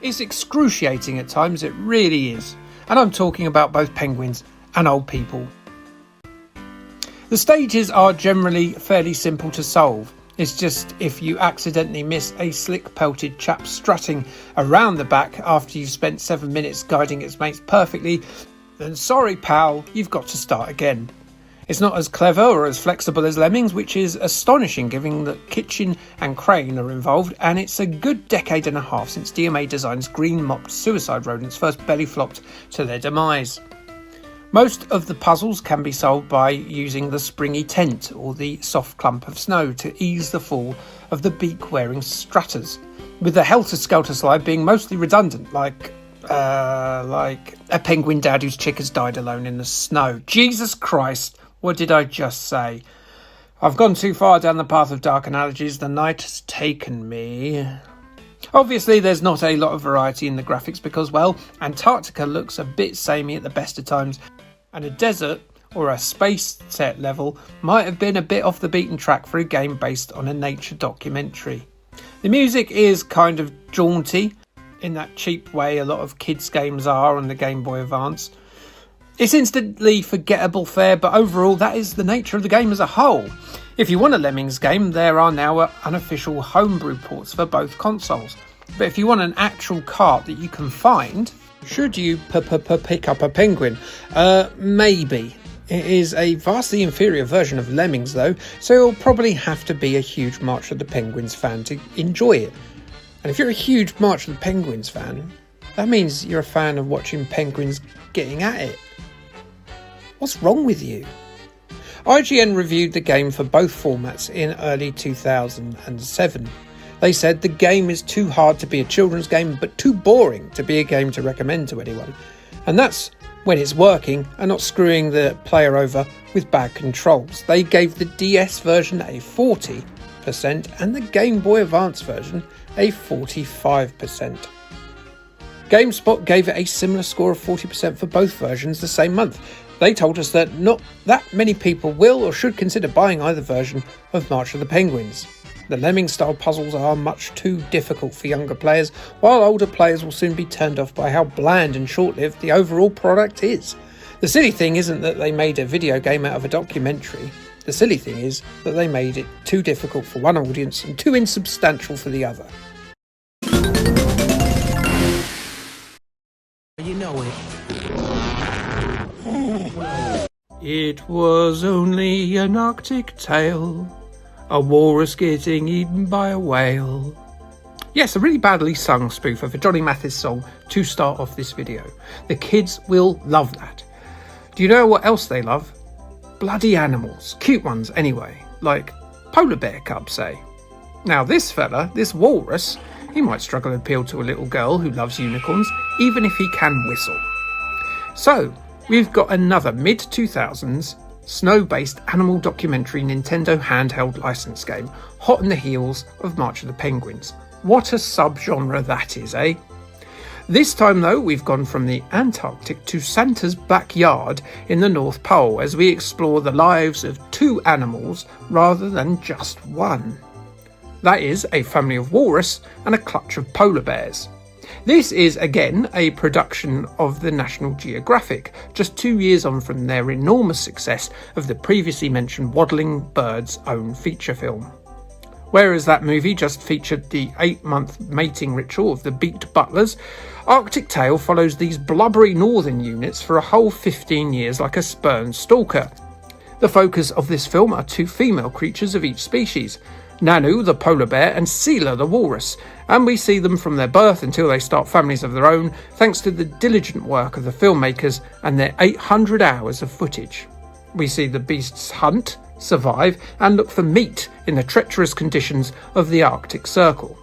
It's excruciating at times, it really is. And I'm talking about both penguins and old people. The stages are generally fairly simple to solve. It's just if you accidentally miss a slick-pelted chap strutting around the back after you've spent 7 minutes guiding its mates perfectly, then sorry pal, you've got to start again. It's not as clever or as flexible as Lemmings, which is astonishing given that Kitchen and Crane are involved, and it's a good decade and a half since DMA Design's green-mopped suicide rodents first belly-flopped to their demise. Most of the puzzles can be solved by using the springy tent or the soft clump of snow to ease the fall of the beak-wearing strutters, with the helter-skelter slide being mostly redundant, like a penguin dad whose chick has died alone in the snow. Jesus Christ, what did I just say? I've gone too far down the path of dark analogies. The night has taken me. Obviously, there's not a lot of variety in the graphics because, well, Antarctica looks a bit samey at the best of times, and a desert or a space set level might have been a bit off the beaten track for a game based on a nature documentary. The music is kind of jaunty, in that cheap way a lot of kids' games are on the Gameboy Advance. It's instantly forgettable fare, but overall that is the nature of the game as a whole. If you want a Lemmings game, there are now unofficial homebrew ports for both consoles. But if you want an actual cart that you can find, should you pick up a penguin? Maybe. It is a vastly inferior version of Lemmings though, so you'll probably have to be a huge March of the Penguins fan to enjoy it. And if you're a huge March of the Penguins fan, that means you're a fan of watching penguins getting at it. What's wrong with you? IGN reviewed the game for both formats in early 2007. They said the game is too hard to be a children's game, but too boring to be a game to recommend to anyone. And that's when it's working and not screwing the player over with bad controls. They gave the DS version a 40% and the Game Boy Advance version a 45%. GameSpot gave it a similar score of 40% for both versions the same month. They told us that not that many people will or should consider buying either version of March of the Penguins. The Lemming-style puzzles are much too difficult for younger players, while older players will soon be turned off by how bland and short-lived the overall product is. The silly thing isn't that they made a video game out of a documentary. The silly thing is that they made it too difficult for one audience and too insubstantial for the other. You know it. It was only an Arctic tale, a walrus getting eaten by a whale. Yes, a really badly sung spoof of a Johnny Mathis song to start off this video. The kids will love that. Do you know what else they love? Bloody animals. Cute ones anyway, like polar bear cubs, say. Now this fella, this walrus, he might struggle to appeal to a little girl who loves unicorns, even if he can whistle. So, we've got another mid-2000s snow-based animal documentary Nintendo handheld license game, hot on the heels of March of the Penguins. What a sub-genre that is, eh? This time though, we've gone from the Antarctic to Santa's backyard in the North Pole as we explore the lives of two animals rather than just one. That is, a family of walrus and a clutch of polar bears. This is again a production of the National Geographic, just 2 years on from their enormous success of the previously mentioned Waddling Bird's own feature film. Whereas that movie just featured the 8-month mating ritual of the beaked butlers, Arctic Tale follows these blubbery northern units for a whole 15 years like a spurned stalker. The focus of this film are two female creatures of each species. Nanu, the polar bear, and Seela, the walrus, and we see them from their birth until they start families of their own, thanks to the diligent work of the filmmakers and their 800 hours of footage. We see the beasts hunt, survive, and look for meat in the treacherous conditions of the Arctic Circle.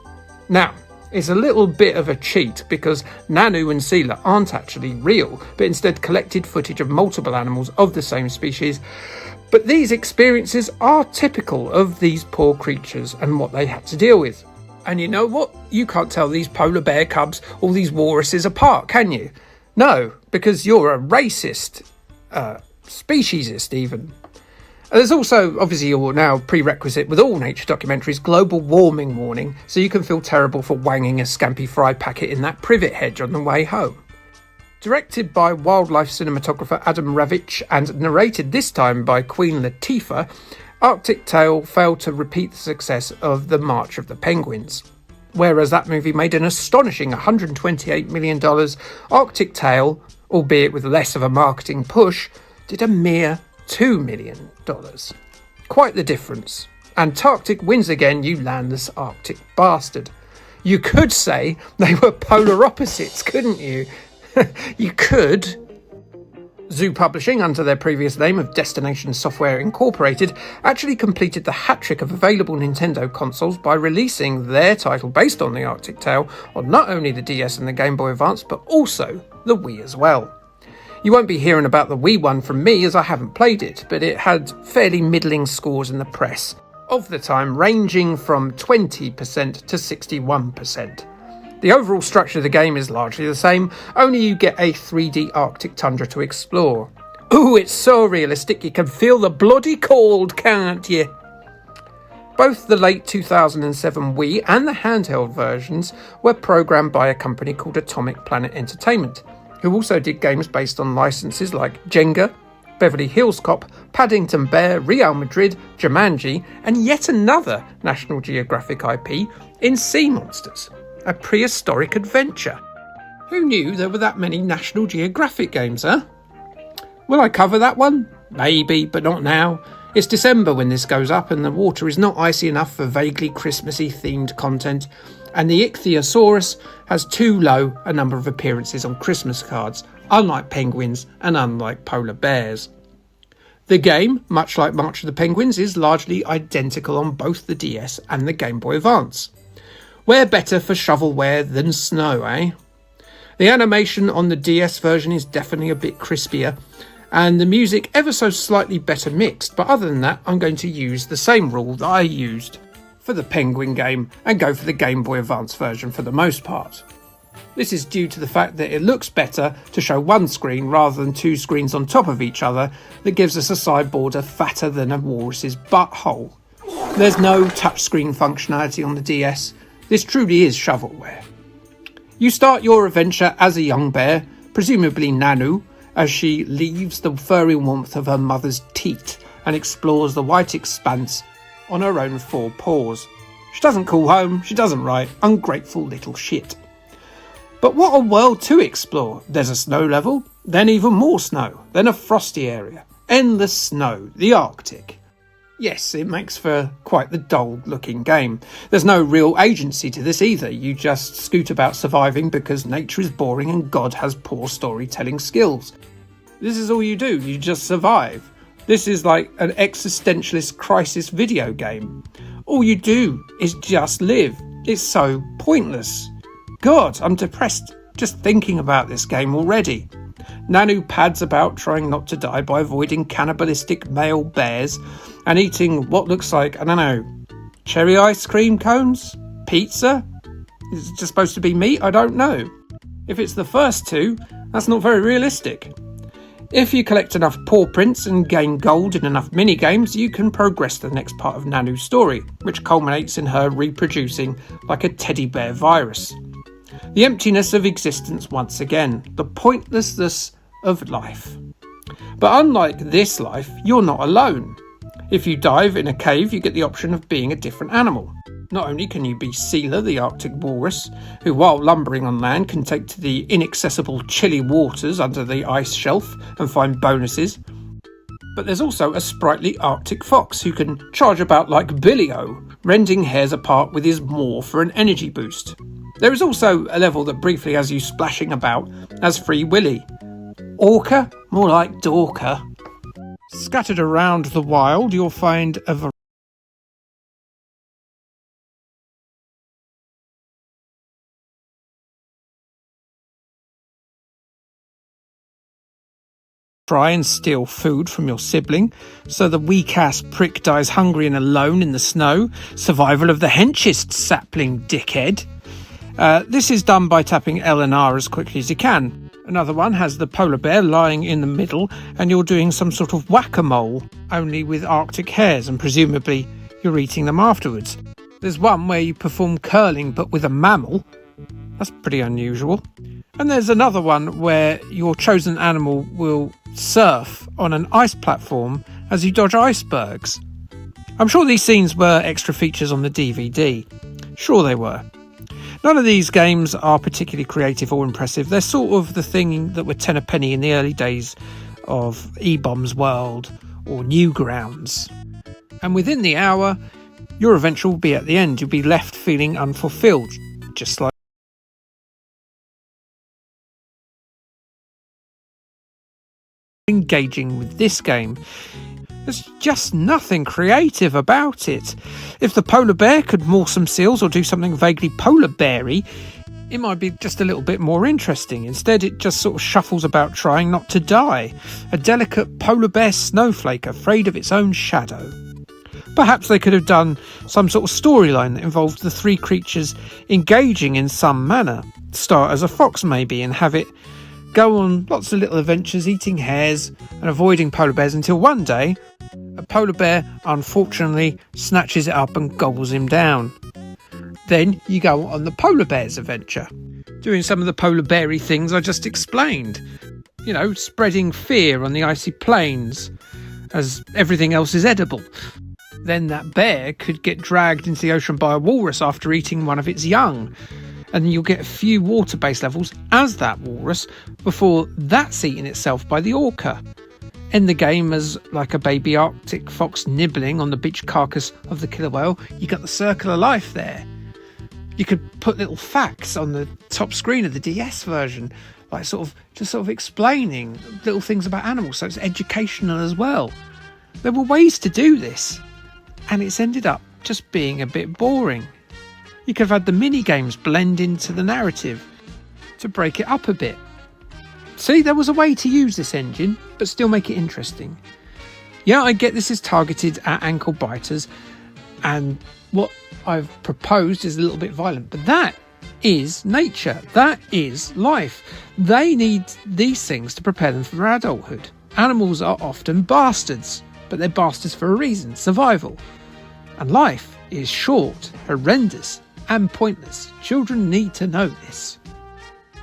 Now, it's a little bit of a cheat because Nanu and Seela aren't actually real, but instead collected footage of multiple animals of the same species. But these experiences are typical of these poor creatures and what they had to deal with. And you know what? You can't tell these polar bear cubs or these walruses apart, can you? No, because you're a racist, speciesist even. There's also, obviously, your now prerequisite with all nature documentaries, global warming warning, so you can feel terrible for wanging a Scampi fry packet in that privet hedge on the way home. Directed by wildlife cinematographer Adam Ravitch and narrated this time by Queen Latifah, Arctic Tale failed to repeat the success of The March of the Penguins. Whereas that movie made an astonishing $128 million, Arctic Tale, albeit with less of a marketing push, did a mere $2 million. Quite the difference. Antarctic wins again, you landless Arctic bastard. You could say they were polar opposites, couldn't you? You could. Zoo Publishing, under their previous name of Destination Software Incorporated, actually completed the hat-trick of available Nintendo consoles by releasing their title based on the Arctic Tale on not only the DS and the Game Boy Advance, but also the Wii as well. You won't be hearing about the Wii one from me as I haven't played it, but it had fairly middling scores in the press, of the time ranging from 20% to 61%. The overall structure of the game is largely the same, only you get a 3D Arctic tundra to explore. Ooh, it's so realistic you can feel the bloody cold, can't you? Both the late 2007 Wii and the handheld versions were programmed by a company called Atomic Planet Entertainment, who also did games based on licenses like Jenga, Beverly Hills Cop, Paddington Bear, Real Madrid, Jumanji, and yet another National Geographic IP in Sea Monsters, a prehistoric adventure. Who knew there were that many National Geographic games, huh? Will I cover that one? Maybe, but not now. It's December when this goes up and the water is not icy enough for vaguely Christmassy themed content, and the Ichthyosaurus has too low a number of appearances on Christmas cards, unlike penguins and unlike polar bears. The game, much like March of the Penguins, is largely identical on both the DS and the Game Boy Advance. Where better for shovelware than snow, eh? The animation on the DS version is definitely a bit crispier, and the music ever so slightly better mixed, but other than that, I'm going to use the same rule that I used for the Penguin game and go for the Game Boy Advance version for the most part. This is due to the fact that it looks better to show one screen rather than two screens on top of each other that gives us a side border fatter than a walrus's butthole. There's no touchscreen functionality on the DS. This truly is shovelware. You start your adventure as a young bear, presumably Nanu, as she leaves the furry warmth of her mother's teat and explores the white expanse on her own four paws. She doesn't call home, she doesn't write, ungrateful little shit. But what a world to explore. There's a snow level, then even more snow, then a frosty area, endless snow, the Arctic. Yes, it makes for quite the dull-looking game. There's no real agency to this either. You just scoot about surviving because nature is boring and God has poor storytelling skills. This is all you do, you just survive. This is like an existentialist crisis video game. All you do is just live. It's so pointless. God, I'm depressed just thinking about this game already. Nanu pads about trying not to die by avoiding cannibalistic male bears and eating what looks like, I don't know, cherry ice cream cones? Pizza? Is it just supposed to be meat? I don't know. If it's the first two, that's not very realistic. If you collect enough paw prints and gain gold in enough mini-games, you can progress to the next part of Nanu's story, which culminates in her reproducing like a teddy bear virus. The emptiness of existence once again, the pointlessness of life. But unlike this life, you're not alone. If you dive in a cave, you get the option of being a different animal. Not only can you be Seela, the Arctic walrus, who while lumbering on land can take to the inaccessible chilly waters under the ice shelf and find bonuses, But there's also a sprightly Arctic fox who can charge about like Billy-O, rending hairs apart with his maw for an energy boost. There is also a level that briefly has you splashing about as Free Willy. Orca? More like Dorka. Scattered around the wild, you'll find a try and steal food from your sibling, so the weak-ass prick dies hungry and alone in the snow. Survival of the henchest, sapling dickhead. This is done by tapping L and R as quickly as you can. Another one has the polar bear lying in the middle, and you're doing some sort of whack-a-mole, only with Arctic hares, and presumably you're eating them afterwards. There's one where you perform curling but with a mammal. That's pretty unusual. And there's another one where your chosen animal will surf on an ice platform as you dodge icebergs. I'm sure these scenes were extra features on the DVD. Sure they were. None of these games are particularly creative or impressive. They're sort of the thing that were 10 a penny in the early days of E-Bomb's World or Newgrounds. And within the hour, your adventure will be at the end. You'll be left feeling unfulfilled, just like engaging with this game. There's just nothing creative about it. If the polar bear could maul some seals or do something vaguely polar bear-y, it might be just a little bit more interesting. Instead, it just sort of shuffles about trying not to die. A delicate polar bear snowflake afraid of its own shadow. Perhaps they could have done some sort of storyline that involved the three creatures engaging in some manner. Start as a fox maybe and have it go on lots of little adventures eating hares and avoiding polar bears until one day a polar bear unfortunately snatches it up and gobbles him down. Then you go on the polar bear's adventure, doing some of the polar bear-y things I just explained. You know, spreading fear on the icy plains as everything else is edible. Then that bear could get dragged into the ocean by a walrus after eating one of its young. And you'll get a few water-based levels as that walrus before that's eaten itself by the orca. End the game as like a baby Arctic fox nibbling on the beach carcass of the killer whale. You got the circle of life there. You could put little facts on the top screen of the DS version, like sort of explaining little things about animals, so it's educational as well. There were ways to do this, and it's ended up just being a bit boring. You could have had the mini-games blend into the narrative to break it up a bit. See, there was a way to use this engine, but still make it interesting. Yeah, I get this is targeted at ankle biters, and what I've proposed is a little bit violent, but that is nature. That is life. They need these things to prepare them for adulthood. Animals are often bastards, but they're bastards for a reason, survival. And life is short, horrendous, and pointless. Children need to know this.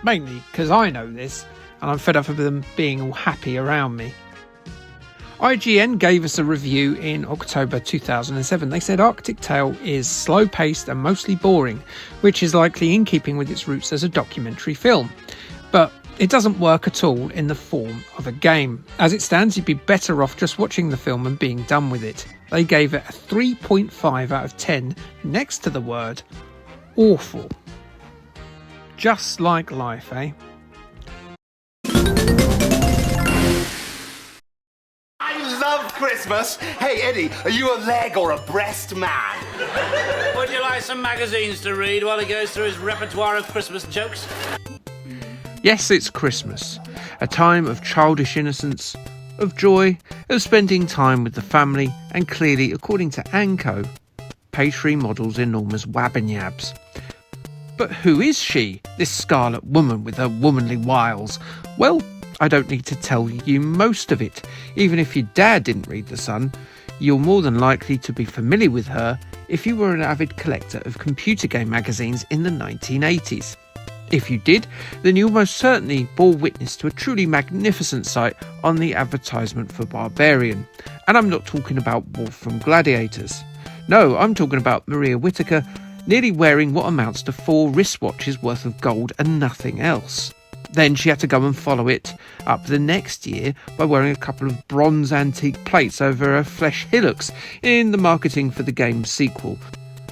Mainly because I know this, and I'm fed up of them being all happy around me. IGN gave us a review in October 2007. They said Arctic Tale is slow-paced and mostly boring, which is likely in keeping with its roots as a documentary film. But it doesn't work at all in the form of a game. As it stands, you'd be better off just watching the film and being done with it. They gave it a 3.5 out of 10 next to the word awful. Just like life, eh? I love Christmas. Hey, Eddie, are you a leg or a breast man? Would you like some magazines to read while he goes through his repertoire of Christmas jokes? Yes, it's Christmas, a time of childish innocence, of joy, of spending time with the family, and clearly, according to Anko, Page-Free Model's enormous wabbanyabs. But who is she, this Scarlet Woman with her womanly wiles? Well, I don't need to tell you most of it. Even if your dad didn't read The Sun, you're more than likely to be familiar with her if you were an avid collector of computer game magazines in the 1980s. If you did, then you most certainly bore witness to a truly magnificent sight on the advertisement for Barbarian. And I'm not talking about Wolf from Gladiators. No, I'm talking about Maria Whittaker nearly wearing what amounts to 4 wristwatches worth of gold and nothing else. Then she had to go and follow it up the next year by wearing a couple of bronze antique plates over her flesh hillocks in the marketing for the game's sequel.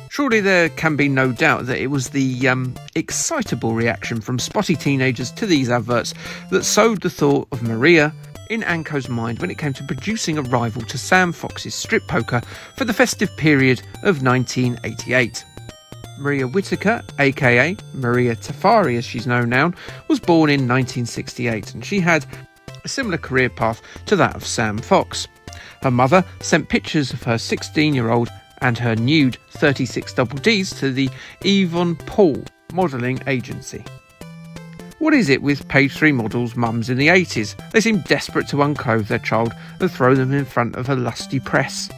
Surely there can be no doubt that it was the excitable reaction from spotty teenagers to these adverts that sowed the thought of Maria in Anko's mind when it came to producing a rival to Sam Fox's strip poker for the festive period of 1988. Maria Whittaker, aka Maria Tafari as she's known now, was born in 1968, and she had a similar career path to that of Sam Fox. Her mother sent pictures of her 16-year-old and her nude 36 double Ds to the Yvonne Paul modelling agency. What is it with page 3 models' mums in the 80s? They seem desperate to unclothe their child and throw them in front of a lusty press.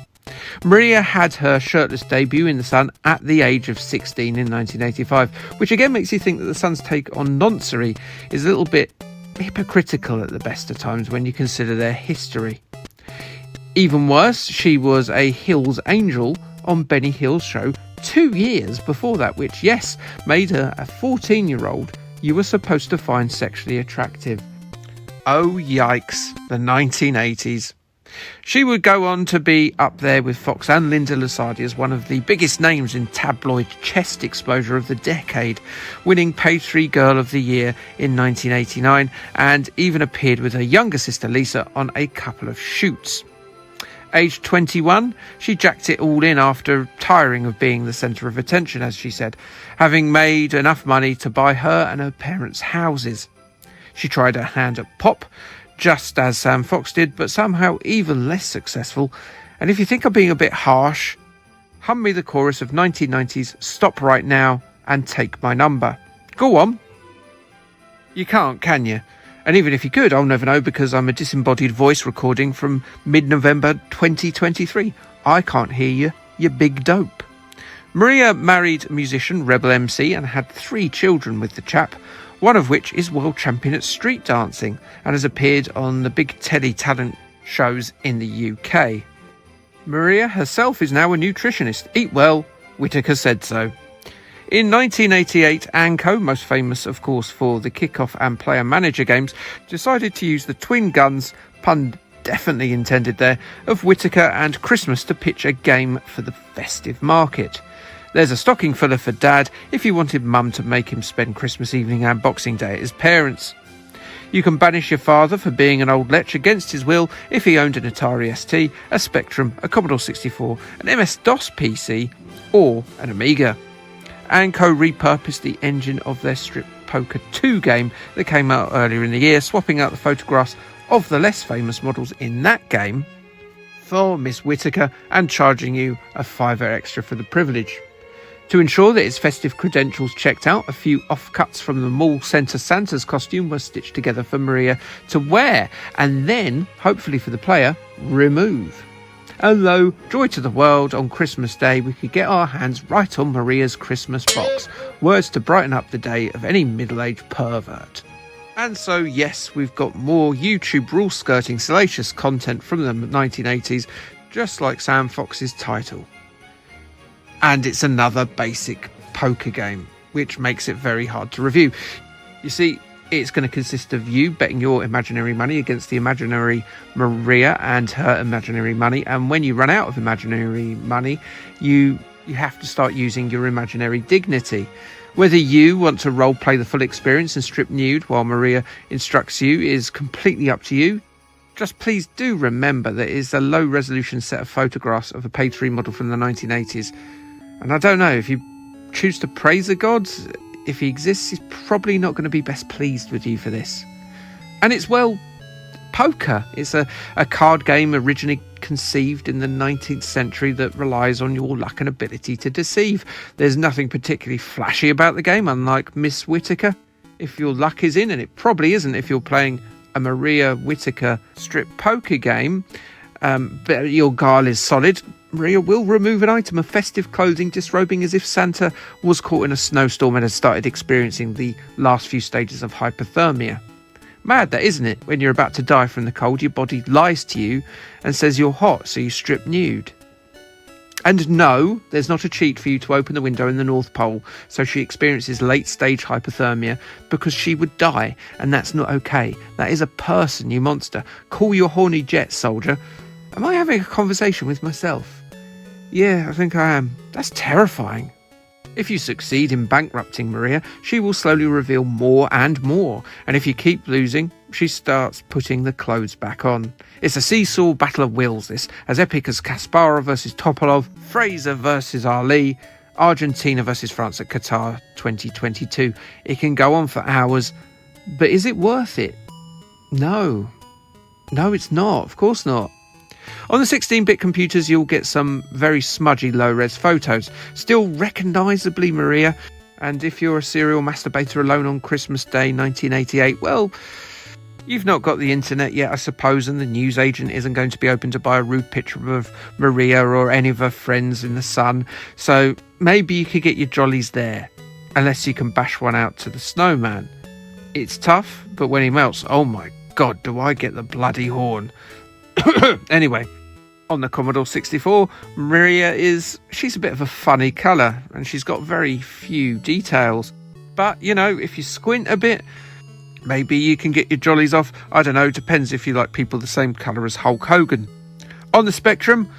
Maria had her shirtless debut in The Sun at the age of 16 in 1985, which again makes you think that The Sun's take on noncery is a little bit hypocritical at the best of times when you consider their history. Even worse, she was a Hills Angel on Benny Hill's show 2 years before that, which, yes, made her a 14-year-old you were supposed to find sexually attractive. Oh yikes, the 1980s. She would go on to be up there with Fox and Linda Lusardi as one of the biggest names in tabloid chest exposure of the decade, winning Page 3 Girl of the Year in 1989 and even appeared with her younger sister Lisa on a couple of shoots. Aged 21, she jacked it all in after tiring of being the centre of attention, as she said, having made enough money to buy her and her parents' houses. She tried her hand at pop, just as Sam Fox did, but somehow even less successful. And if you think I'm being a bit harsh, hum me the chorus of 1990's Stop Right Now and Take My Number. Go on. You can't, can you? And even if you could, I'll never know because I'm a disembodied voice recording from mid-November 2023. I can't hear you, you big dope. Maria married musician Rebel MC and had 3 children with the chap, one of which is world champion at street dancing and has appeared on the big telly talent shows in the UK. Maria herself is now a nutritionist. Eat well, Whittaker said so. In 1988, Anko, most famous of course for the Kickoff and Player Manager games, decided to use the twin guns, pun definitely intended there, of Whittaker and Christmas to pitch a game for the festive market. There's a stocking filler for Dad if you wanted Mum to make him spend Christmas evening and Boxing Day at his parents'. You can banish your father for being an old lech against his will if he owned an Atari ST, a Spectrum, a Commodore 64, an MS-DOS PC, or an Amiga. Anko repurposed the engine of their Strip Poker 2 game that came out earlier in the year, swapping out the photographs of the less famous models in that game for Miss Whittaker and charging you a £5 extra for the privilege. To ensure that its festive credentials checked out, a few offcuts from the mall centre Santa's costume were stitched together for Maria to wear and then, hopefully for the player, remove. Although, joy to the world, on Christmas Day we could get our hands right on Maria's Christmas box, words to brighten up the day of any middle-aged pervert. And so, yes, we've got more YouTube rule-skirting salacious content from the 1980s, just like Sam Fox's title. And it's another basic poker game, which makes it very hard to review. You see, it's going to consist of you betting your imaginary money against the imaginary Maria and her imaginary money. And when you run out of imaginary money, you have to start using your imaginary dignity. Whether you want to role-play the full experience and strip nude while Maria instructs you is completely up to you. Just please do remember that it is a low-resolution set of photographs of a Page 3 model from the 1980s. And I don't know, if you choose to praise the gods, if he exists, he's probably not going to be best pleased with you for this. And it's, well, poker. It's a card game originally conceived in the 19th century that relies on your luck and ability to deceive. There's nothing particularly flashy about the game, unlike Miss Whittaker. If your luck is in, and it probably isn't if you're playing a Maria Whittaker strip poker game, but your guile is solid, Maria will remove an item of festive clothing, disrobing as if Santa was caught in a snowstorm and had started experiencing the last few stages of hypothermia. Mad that, isn't it? When you're about to die from the cold, your body lies to you and says you're hot, so you strip nude. And no, there's not a cheat for you to open the window in the North Pole so she experiences late-stage hypothermia, because she would die, and that's not okay. That is a person, you monster. Call your horny jet, soldier. Am I having a conversation with myself? Yeah, I think I am. That's terrifying. If you succeed in bankrupting Maria, she will slowly reveal more and more, and if you keep losing, she starts putting the clothes back on. It's a seesaw battle of wills, this, as epic as Kasparov versus Topalov, Fraser versus Ali, Argentina versus France at Qatar 2022. It can go on for hours, but is it worth it? No. No, it's not. Of course not. On the 16-bit computers, you'll get some very smudgy low-res photos, still recognisably Maria, and if you're a serial masturbator alone on Christmas Day 1988, well, you've not got the internet yet, I suppose, and the newsagent isn't going to be open to buy a rude picture of Maria or any of her friends in the sun, so maybe you could get your jollies there, unless you can bash one out to the snowman. It's tough, but when he melts, oh my God, do I get the bloody horn. Anyway, on the Commodore 64, Maria she's a bit of a funny colour, and she's got very few details. But, you know, if you squint a bit, maybe you can get your jollies off. I don't know, depends if you like people the same colour as Hulk Hogan. On the Spectrum,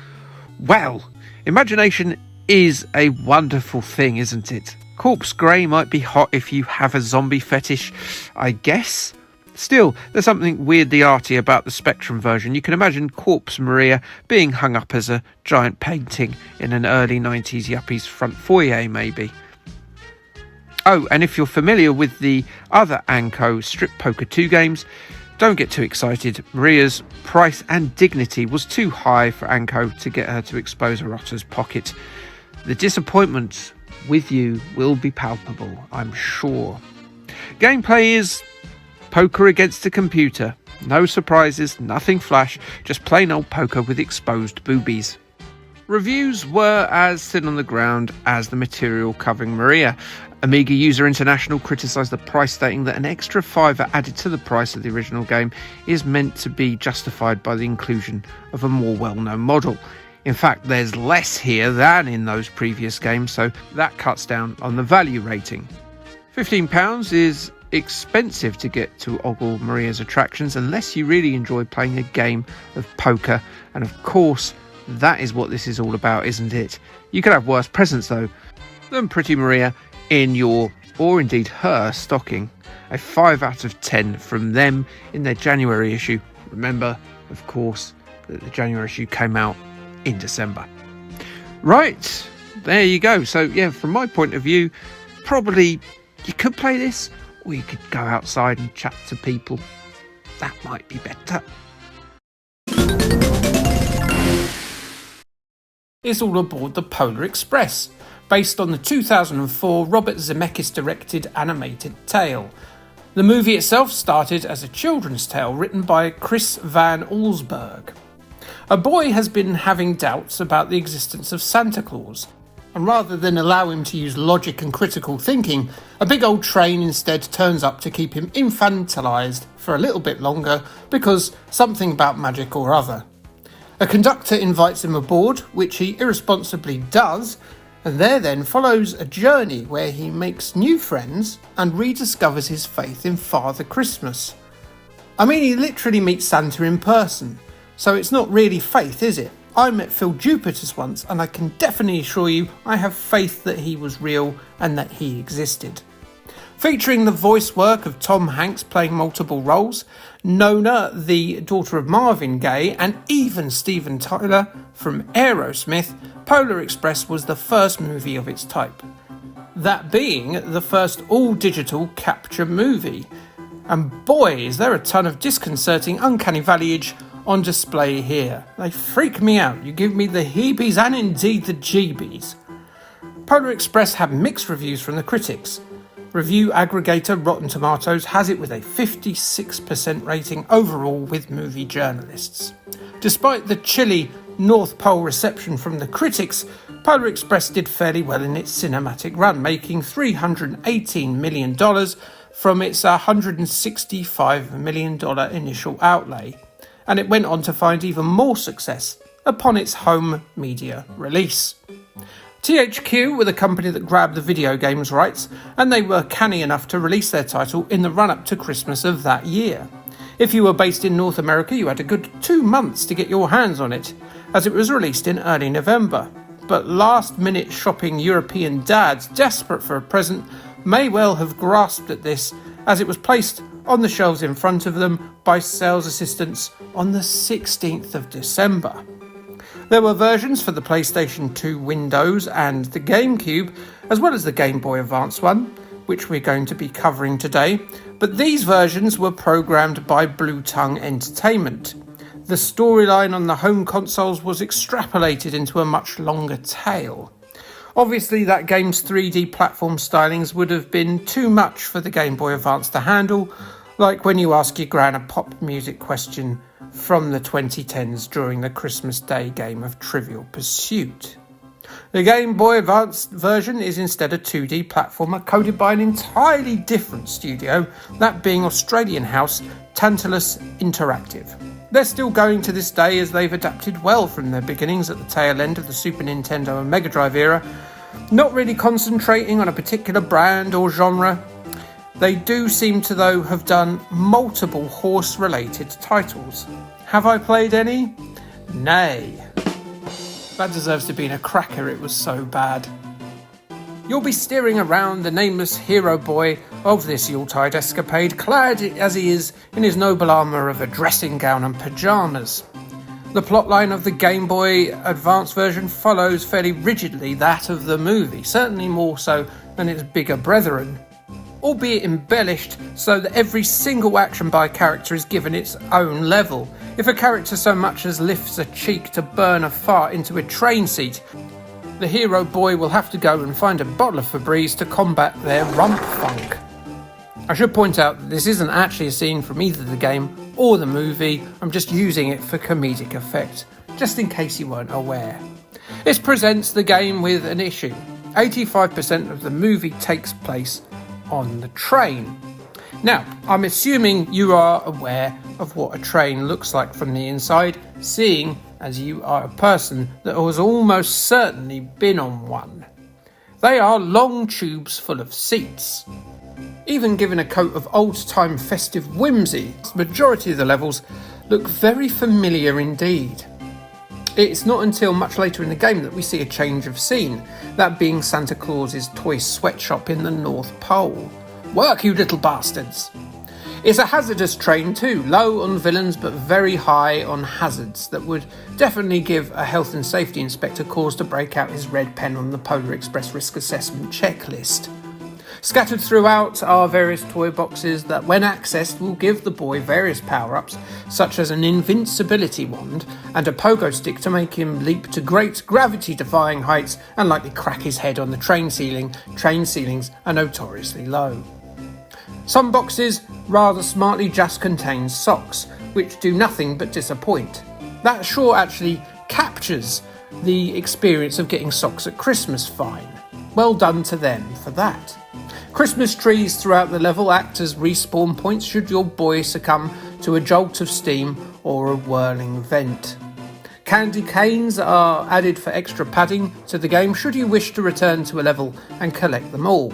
well, imagination is a wonderful thing, isn't it? Corpse grey might be hot if you have a zombie fetish, I guess. Still, there's something weirdly arty about the Spectrum version. You can imagine Corpse Maria being hung up as a giant painting in an early 90s yuppies front foyer, maybe. Oh, and if you're familiar with the other Anco Strip Poker 2 games, don't get too excited. Maria's price and dignity was too high for Anco to get her to expose her otter's pocket. The disappointment with you will be palpable, I'm sure. Gameplay is poker against a computer. No surprises, nothing flash, just plain old poker with exposed boobies. Reviews were as thin on the ground as the material covering Maria. Amiga User International criticised the price, stating that an extra $5 added to the price of the original game is meant to be justified by the inclusion of a more well-known model. In fact, there's less here than in those previous games, so that cuts down on the value rating. £15 is expensive to get to ogle Maria's attractions unless you really enjoy playing a game of poker, and of course that is what this is all about, isn't it? You could have worse presents though than Pretty Maria in your, or indeed her, stocking. A 5 out of 10 from them in their January issue. Remember, of course, that the January issue came out in December. Right, there you go. So yeah, from my point of view, probably you could play this, or you could go outside and chat to people. That might be better. It's all aboard the Polar Express, based on the 2004 Robert Zemeckis directed animated tale. The movie itself started as a children's tale written by Chris Van Allsburg. A boy has been having doubts about the existence of Santa Claus, and rather than allow him to use logic and critical thinking, a big old train instead turns up to keep him infantilized for a little bit longer because something about magic or other. A conductor invites him aboard, which he irresponsibly does, and there then follows a journey where he makes new friends and rediscovers his faith in Father Christmas. I mean, he literally meets Santa in person, so it's not really faith, is it? I met Phil Jupiters once, and I can definitely assure you I have faith that he was real and that he existed. Featuring the voice work of Tom Hanks playing multiple roles, Nona, the daughter of Marvin Gaye, and even Steven Tyler from Aerosmith, Polar Express was the first movie of its type. That being the first all-digital capture movie. And boy, is there a ton of disconcerting uncanny valleyage on display here. They freak me out. You give me the heebies and indeed the jeebies. Polar Express had mixed reviews from the critics. Review aggregator Rotten Tomatoes has it with a 56% rating overall with movie journalists. Despite the chilly North Pole reception from the critics, Polar Express did fairly well in its cinematic run, making $318 million from its $165 million initial outlay. And it went on to find even more success upon its home media release. THQ were the company that grabbed the video games rights, and they were canny enough to release their title in the run-up to Christmas of that year. If you were based in North America, you had a good 2 months to get your hands on it, as it was released in early November. But last-minute shopping European dads desperate for a present may well have grasped at this, as it was placed on the shelves in front of them by sales assistants on the 16th of December. There were versions for the PlayStation 2 Windows and the GameCube, as well as the Game Boy Advance one, which we're going to be covering today, but these versions were programmed by Blue Tongue Entertainment. The storyline on the home consoles was extrapolated into a much longer tale. Obviously, that game's 3D platform stylings would have been too much for the Game Boy Advance to handle, like when you ask your gran a pop music question from the 2010s during the Christmas Day game of Trivial Pursuit. The Game Boy Advance version is instead a 2D platformer coded by an entirely different studio, that being Australian house Tantalus Interactive. They're still going to this day, as they've adapted well from their beginnings at the tail end of the Super Nintendo and Mega Drive era, not really concentrating on a particular brand or genre. They do seem to, though, have done multiple horse-related titles. Have I played any? Nay. That deserves to be in a cracker, it was so bad. You'll be steering around the nameless hero boy of this Yuletide escapade, clad as he is in his noble armour of a dressing gown and pyjamas. The plotline of the Game Boy Advance version follows fairly rigidly that of the movie, certainly more so than its bigger brethren, albeit embellished so that every single action by a character is given its own level. If a character so much as lifts a cheek to burn a fart into a train seat, the hero boy will have to go and find a bottle of Febreze to combat their rump funk. I should point out that this isn't actually a scene from either the game or the movie. I'm just using it for comedic effect, just in case you weren't aware. This presents the game with an issue. 85% of the movie takes place on the train. Now, I'm assuming you are aware of what a train looks like from the inside, seeing as you are a person that has almost certainly been on one. They are long tubes full of seats. Even given a coat of old-time festive whimsy, the majority of the levels look very familiar indeed. It's not until much later in the game that we see a change of scene, that being Santa Claus's toy sweatshop in the North Pole. Work, you little bastards! It's a hazardous train too, low on villains but very high on hazards that would definitely give a health and safety inspector cause to break out his red pen on the Polar Express risk assessment checklist. Scattered throughout are various toy boxes that, when accessed, will give the boy various power-ups, such as an invincibility wand and a pogo stick to make him leap to great gravity-defying heights and likely crack his head on the train ceiling. Train ceilings are notoriously low. Some boxes rather smartly just contain socks, which do nothing but disappoint. That sure actually captures the experience of getting socks at Christmas fine. Well done to them for that. Christmas trees throughout the level act as respawn points should your boy succumb to a jolt of steam or a whirling vent. Candy canes are added for extra padding to the game should you wish to return to a level and collect them all.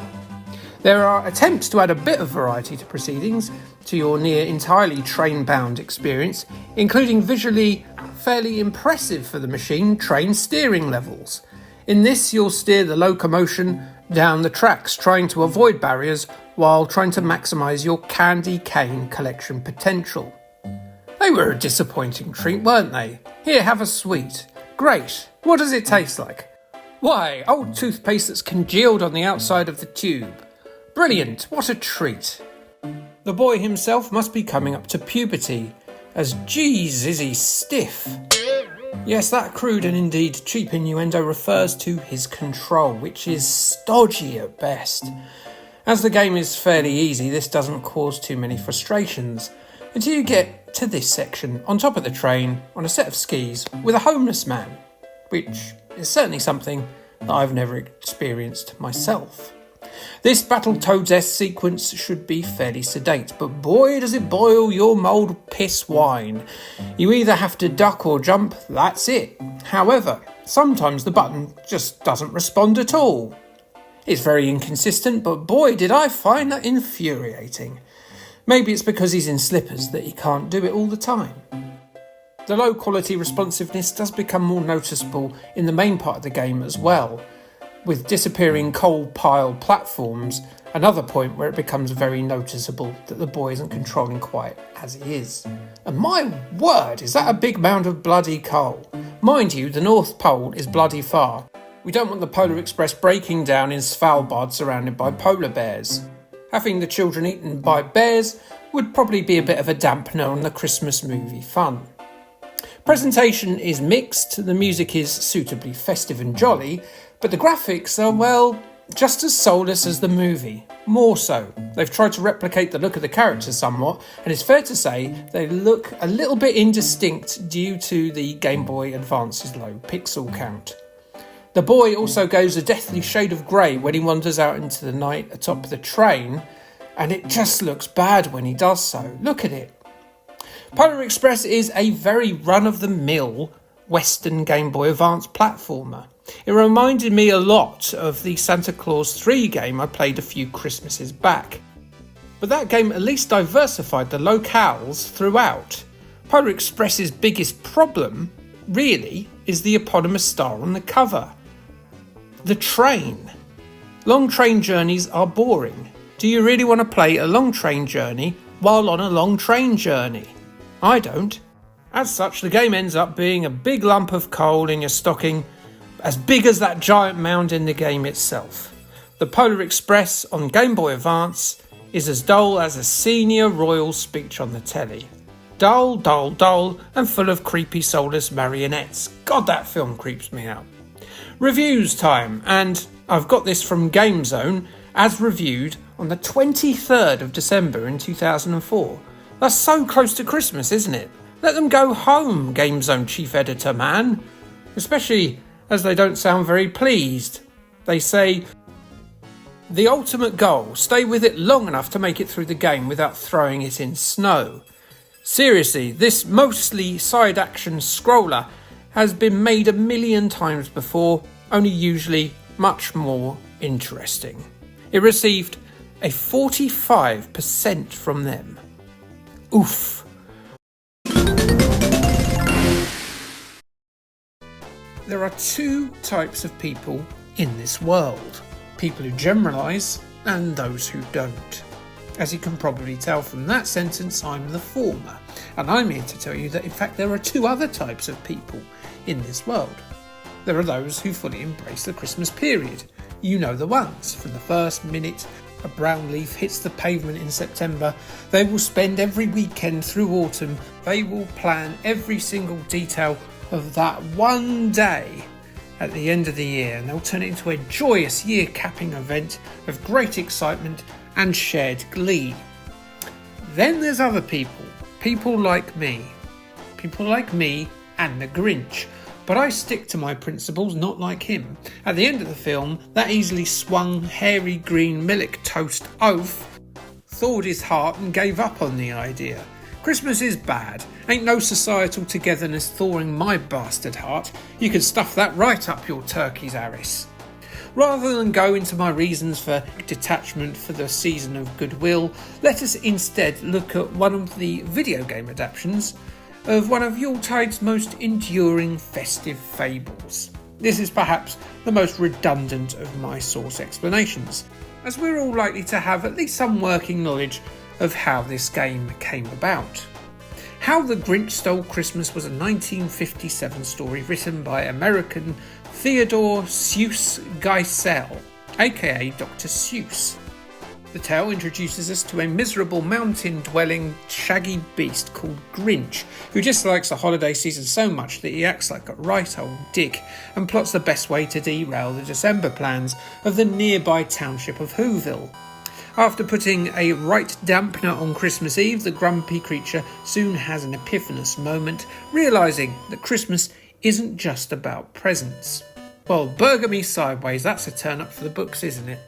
There are attempts to add a bit of variety to proceedings to your near entirely train-bound experience, including visually fairly impressive for the machine train steering levels. In this, you'll steer the locomotion down the tracks, trying to avoid barriers while trying to maximise your candy cane collection potential. They were a disappointing treat, weren't they? Here, have a sweet. Great. What does it taste like? Why, old toothpaste that's congealed on the outside of the tube. Brilliant, what a treat. The boy himself must be coming up to puberty, as geez is he stiff. Yes, that crude and indeed cheap innuendo refers to his control, which is stodgy at best. As the game is fairly easy, this doesn't cause too many frustrations, until you get to this section, on top of the train, on a set of skis, with a homeless man, which is certainly something that I've never experienced myself. This Battletoads-esque sequence should be fairly sedate, but boy does it boil your mulled piss wine. You either have to duck or jump, that's it. However, sometimes the button just doesn't respond at all. It's very inconsistent, but boy did I find that infuriating. Maybe it's because he's in slippers that he can't do it all the time. The low quality responsiveness does become more noticeable in the main part of the game as well, with disappearing coal pile platforms, another point where it becomes very noticeable that the boy isn't controlling quite as he is. And my word, is that a big mound of bloody coal. Mind you, the North Pole is bloody far. We don't want the Polar Express breaking down in Svalbard surrounded by polar bears. Having the children eaten by bears would probably be a bit of a dampener on the Christmas movie fun. Presentation is mixed, the music is suitably festive and jolly, but the graphics are, well, just as soulless as the movie. More so. They've tried to replicate the look of the characters somewhat, and it's fair to say they look a little bit indistinct due to the Game Boy Advance's low pixel count. The boy also goes a deathly shade of grey when he wanders out into the night atop the train, and it just looks bad when he does so. Look at it. Polar Express is a very run-of-the-mill Western Game Boy Advance platformer. It reminded me a lot of the Santa Claus 3 game I played a few Christmases back. But that game at least diversified the locales throughout. Polar Express's biggest problem, really, is the eponymous star on the cover. The train. Long train journeys are boring. Do you really want to play a long train journey while on a long train journey? I don't. As such, the game ends up being a big lump of coal in your stocking, as big as that giant mound in the game itself. The Polar Express on Game Boy Advance is as dull as a senior royal speech on the telly. Dull, dull, dull, and full of creepy soulless marionettes. God, that film creeps me out. Reviews time, and I've got this from GameZone, as reviewed on the 23rd of December in 2004. That's so close to Christmas, isn't it? Let them go home, GameZone chief editor man. Especially as they don't sound very pleased. They say, the ultimate goal, stay with it long enough to make it through the game without throwing it in snow. Seriously, this mostly side action scroller has been made a million times before, only usually much more interesting. It received a 45% from them. Oof. There are two types of people in this world. People who generalise and those who don't. As you can probably tell from that sentence, I'm the former. And I'm here to tell you that in fact there are two other types of people in this world. There are those who fully embrace the Christmas period. You know the ones. From the first minute a brown leaf hits the pavement in September, they will spend every weekend through autumn. They will plan every single detail of that one day at the end of the year, and they'll turn it into a joyous year-capping event of great excitement and shared glee. Then there's other people, people like me and the Grinch. But I stick to my principles, not like him. At the end of the film, that easily swung hairy green milquetoast oaf thawed his heart and gave up on the idea. Christmas is bad. Ain't no societal togetherness thawing my bastard heart. You can stuff that right up your turkey's arris. Rather than go into my reasons for detachment for the season of goodwill, let us instead look at one of the video game adaptations of one of Yuletide's most enduring festive fables. This is perhaps the most redundant of my source explanations, as we're all likely to have at least some working knowledge of how this game came about. How the Grinch Stole Christmas was a 1957 story written by American Theodore Seuss Geisel, aka Dr. Seuss. The tale introduces us to a miserable mountain-dwelling shaggy beast called Grinch, who dislikes the holiday season so much that he acts like a right old dick and plots the best way to derail the December plans of the nearby township of Whoville. After putting a right dampener on Christmas Eve, the grumpy creature soon has an epiphanous moment, realising that Christmas isn't just about presents. Well, burger me sideways, that's a turn up for the books, isn't it?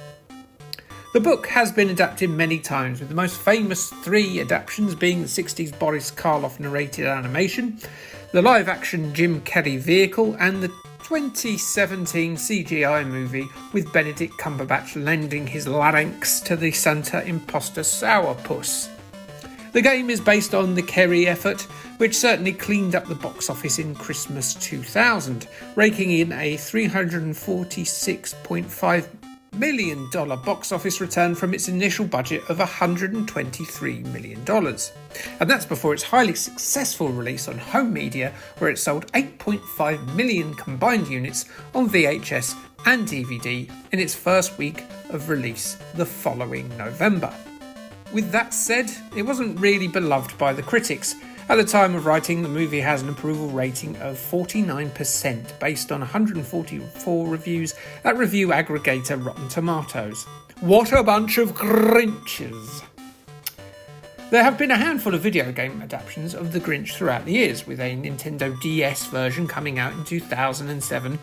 The book has been adapted many times, with the most famous 3 adaptations being the 60s Boris Karloff narrated animation, the live-action Jim Carrey vehicle, and the 2017 CGI movie with Benedict Cumberbatch lending his larynx to the Santa imposter Sourpuss. The game is based on the Carrey effort, which certainly cleaned up the box office in Christmas 2000, raking in a $346.5 million box office return from its initial budget of $123 million. And that's before its highly successful release on home media, where it sold 8.5 million combined units on VHS and DVD in its first week of release the following November. With that said, it wasn't really beloved by the critics. At the time of writing, the movie has an approval rating of 49% based on 144 reviews at review aggregator Rotten Tomatoes. What a bunch of Grinches! There have been a handful of video game adaptations of The Grinch throughout the years, with a Nintendo DS version coming out in 2007,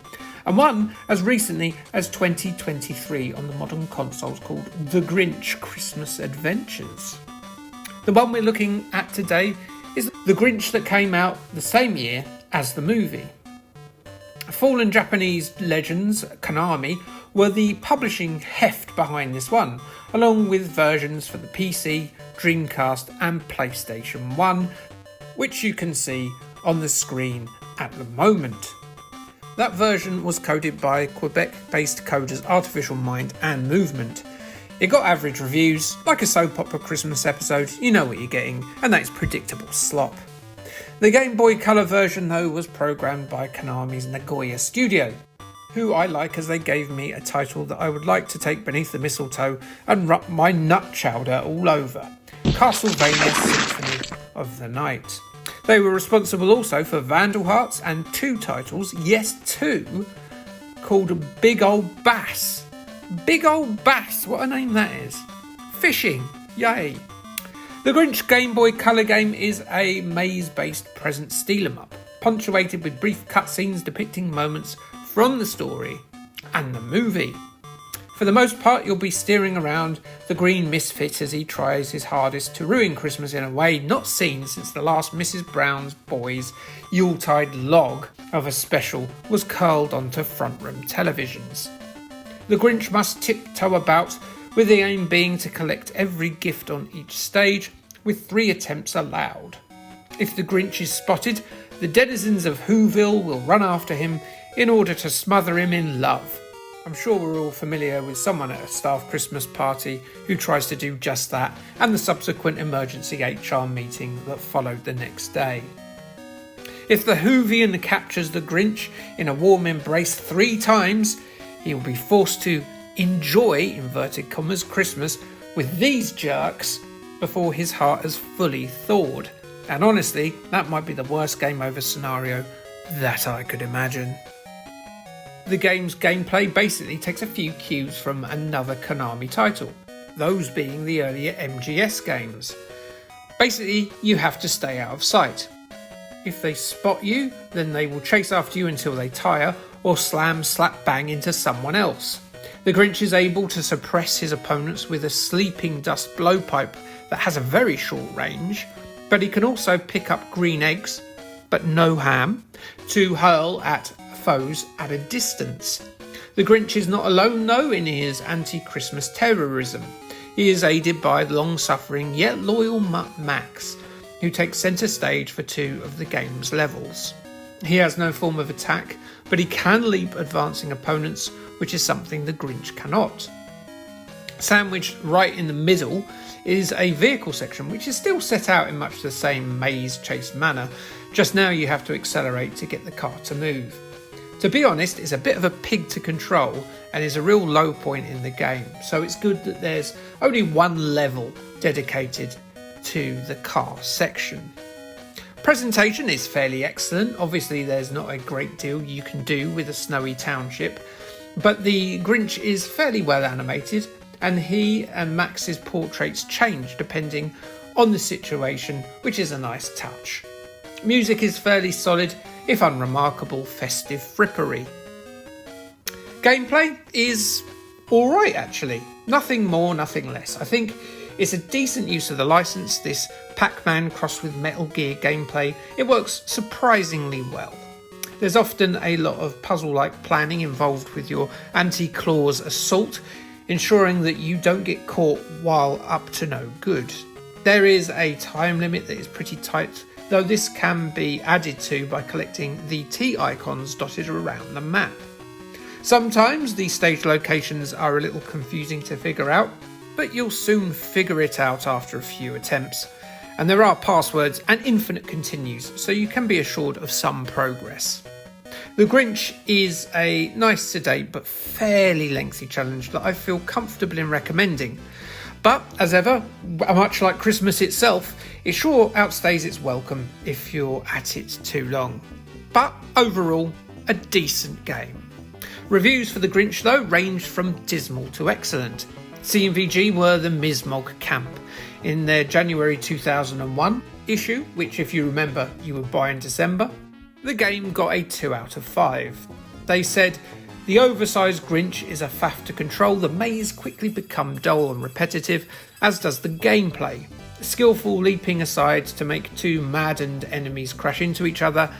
and one as recently as 2023 on the modern consoles called The Grinch Christmas Adventures. The one we're looking at today is The Grinch that came out the same year as the movie. Fallen Japanese legends, Konami, were the publishing heft behind this one, along with versions for the PC, Dreamcast and PlayStation 1, which you can see on the screen at the moment. That version was coded by Quebec-based coders Artificial Mind and Movement. It got average reviews, like a soap opera Christmas episode, you know what you're getting, and that's predictable slop. The Game Boy Color version though was programmed by Konami's Nagoya studio, who I like as they gave me a title that I would like to take beneath the mistletoe and rub my nut chowder all over: Castlevania Symphony of the Night. They were responsible also for Vandal Hearts and 2 titles, yes 2, called Big Ol' Bass. Big Ol' Bass, what a name that is. Fishing, yay. The Grinch Game Boy Color game is a maze-based present steal-em-up, punctuated with brief cutscenes depicting moments from the story and the movie. For the most part, you'll be steering around the green misfit as he tries his hardest to ruin Christmas in a way not seen since the last Mrs. Brown's Boys Yuletide log of a special was curled onto front room televisions. The Grinch must tiptoe about, with the aim being to collect every gift on each stage, with 3 attempts allowed. If the Grinch is spotted, the denizens of Whoville will run after him in order to smother him in love. I'm sure we're all familiar with someone at a staff Christmas party who tries to do just that, and the subsequent emergency HR meeting that followed the next day. If the Whovian captures the Grinch in a warm embrace 3 times, he will be forced to enjoy, inverted commas, Christmas with these jerks before his heart has fully thawed. And honestly, that might be the worst game over scenario that I could imagine. The game's gameplay basically takes a few cues from another Konami title, those being the earlier MGS games. Basically, you have to stay out of sight. If they spot you, then they will chase after you until they tire, or slam, slap, bang into someone else. The Grinch is able to suppress his opponents with a sleeping dust blowpipe that has a very short range, but he can also pick up green eggs, but no ham, to hurl at foes at a distance. The Grinch is not alone though in his anti-Christmas terrorism. He is aided by the long-suffering yet loyal Mutt Max, who takes centre stage for 2 of the game's levels. He has no form of attack, but he can leap advancing opponents, which is something the Grinch cannot. Sandwiched right in the middle is a vehicle section, which is still set out in much the same maze chase manner, just now you have to accelerate to get the car to move. To be honest, it's a bit of a pig to control and is a real low point in the game, so it's good that there's only 1 level dedicated to the car section. Presentation is fairly excellent. Obviously there's not a great deal you can do with a snowy township, but the Grinch is fairly well animated, and he and Max's portraits change depending on the situation, which is a nice touch. Music is fairly solid, if unremarkable, festive frippery. Gameplay is alright actually. Nothing more, nothing less. I think it's a decent use of the license, this Pac-Man crossed with Metal Gear gameplay. It works surprisingly well. There's often a lot of puzzle-like planning involved with your anti-claws assault, ensuring that you don't get caught while up to no good. There is a time limit that is pretty tight, though this can be added to by collecting the T icons dotted around the map. Sometimes the stage locations are a little confusing to figure out, but you'll soon figure it out after a few attempts. And there are passwords and infinite continues, so you can be assured of some progress. The Grinch is a nice, sedate but fairly lengthy challenge that I feel comfortable in recommending. But, as ever, much like Christmas itself, it sure outstays its welcome if you're at it too long. But, overall, a decent game. Reviews for the Grinch, though, ranged from dismal to excellent. CMVG were the Mismog camp. In their January 2001 issue, which if you remember you would buy in December, the game got a 2 out of 5. They said, the oversized Grinch is a faff to control, the maze quickly become dull and repetitive, as does the gameplay. Skillful leaping aside to make two maddened enemies crash into each other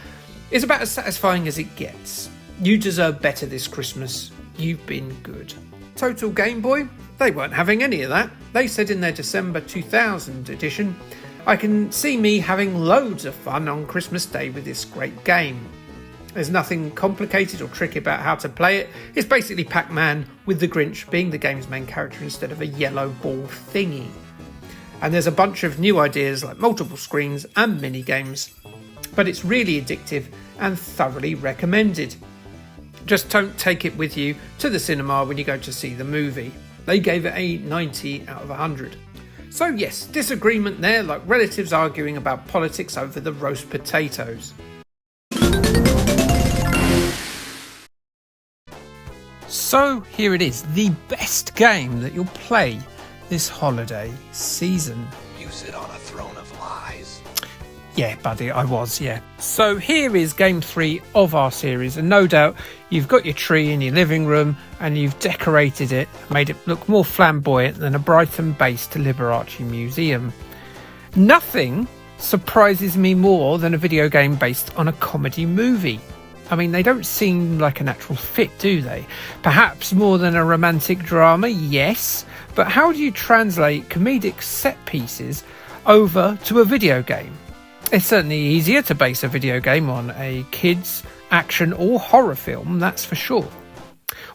is about as satisfying as it gets. You deserve better this Christmas, you've been good. Total Game Boy? They weren't having any of that. They said in their December 2000 edition, I can see me having loads of fun on Christmas Day with this great game. There's nothing complicated or tricky about how to play it. It's basically Pac-Man with the Grinch being the game's main character instead of a yellow ball thingy. And there's a bunch of new ideas like multiple screens and mini-games. But it's really addictive and thoroughly recommended. Just don't take it with you to the cinema when you go to see the movie. They gave it a 90 out of 100. So yes, disagreement there, like relatives arguing about politics over the roast potatoes. So here it is, the best game that you'll play this holiday season. You sit on a throne of lies. Yeah, buddy, I was, yeah. So here is game 3 of our series, and no doubt you've got your tree in your living room and you've decorated it, made it look more flamboyant than a Brighton-based Liberace museum. Nothing surprises me more than a video game based on a comedy movie. I mean, they don't seem like a natural fit, do they? Perhaps more than a romantic drama, yes, but how do you translate comedic set pieces over to a video game? It's certainly easier to base a video game on a kids, action or horror film, that's for sure.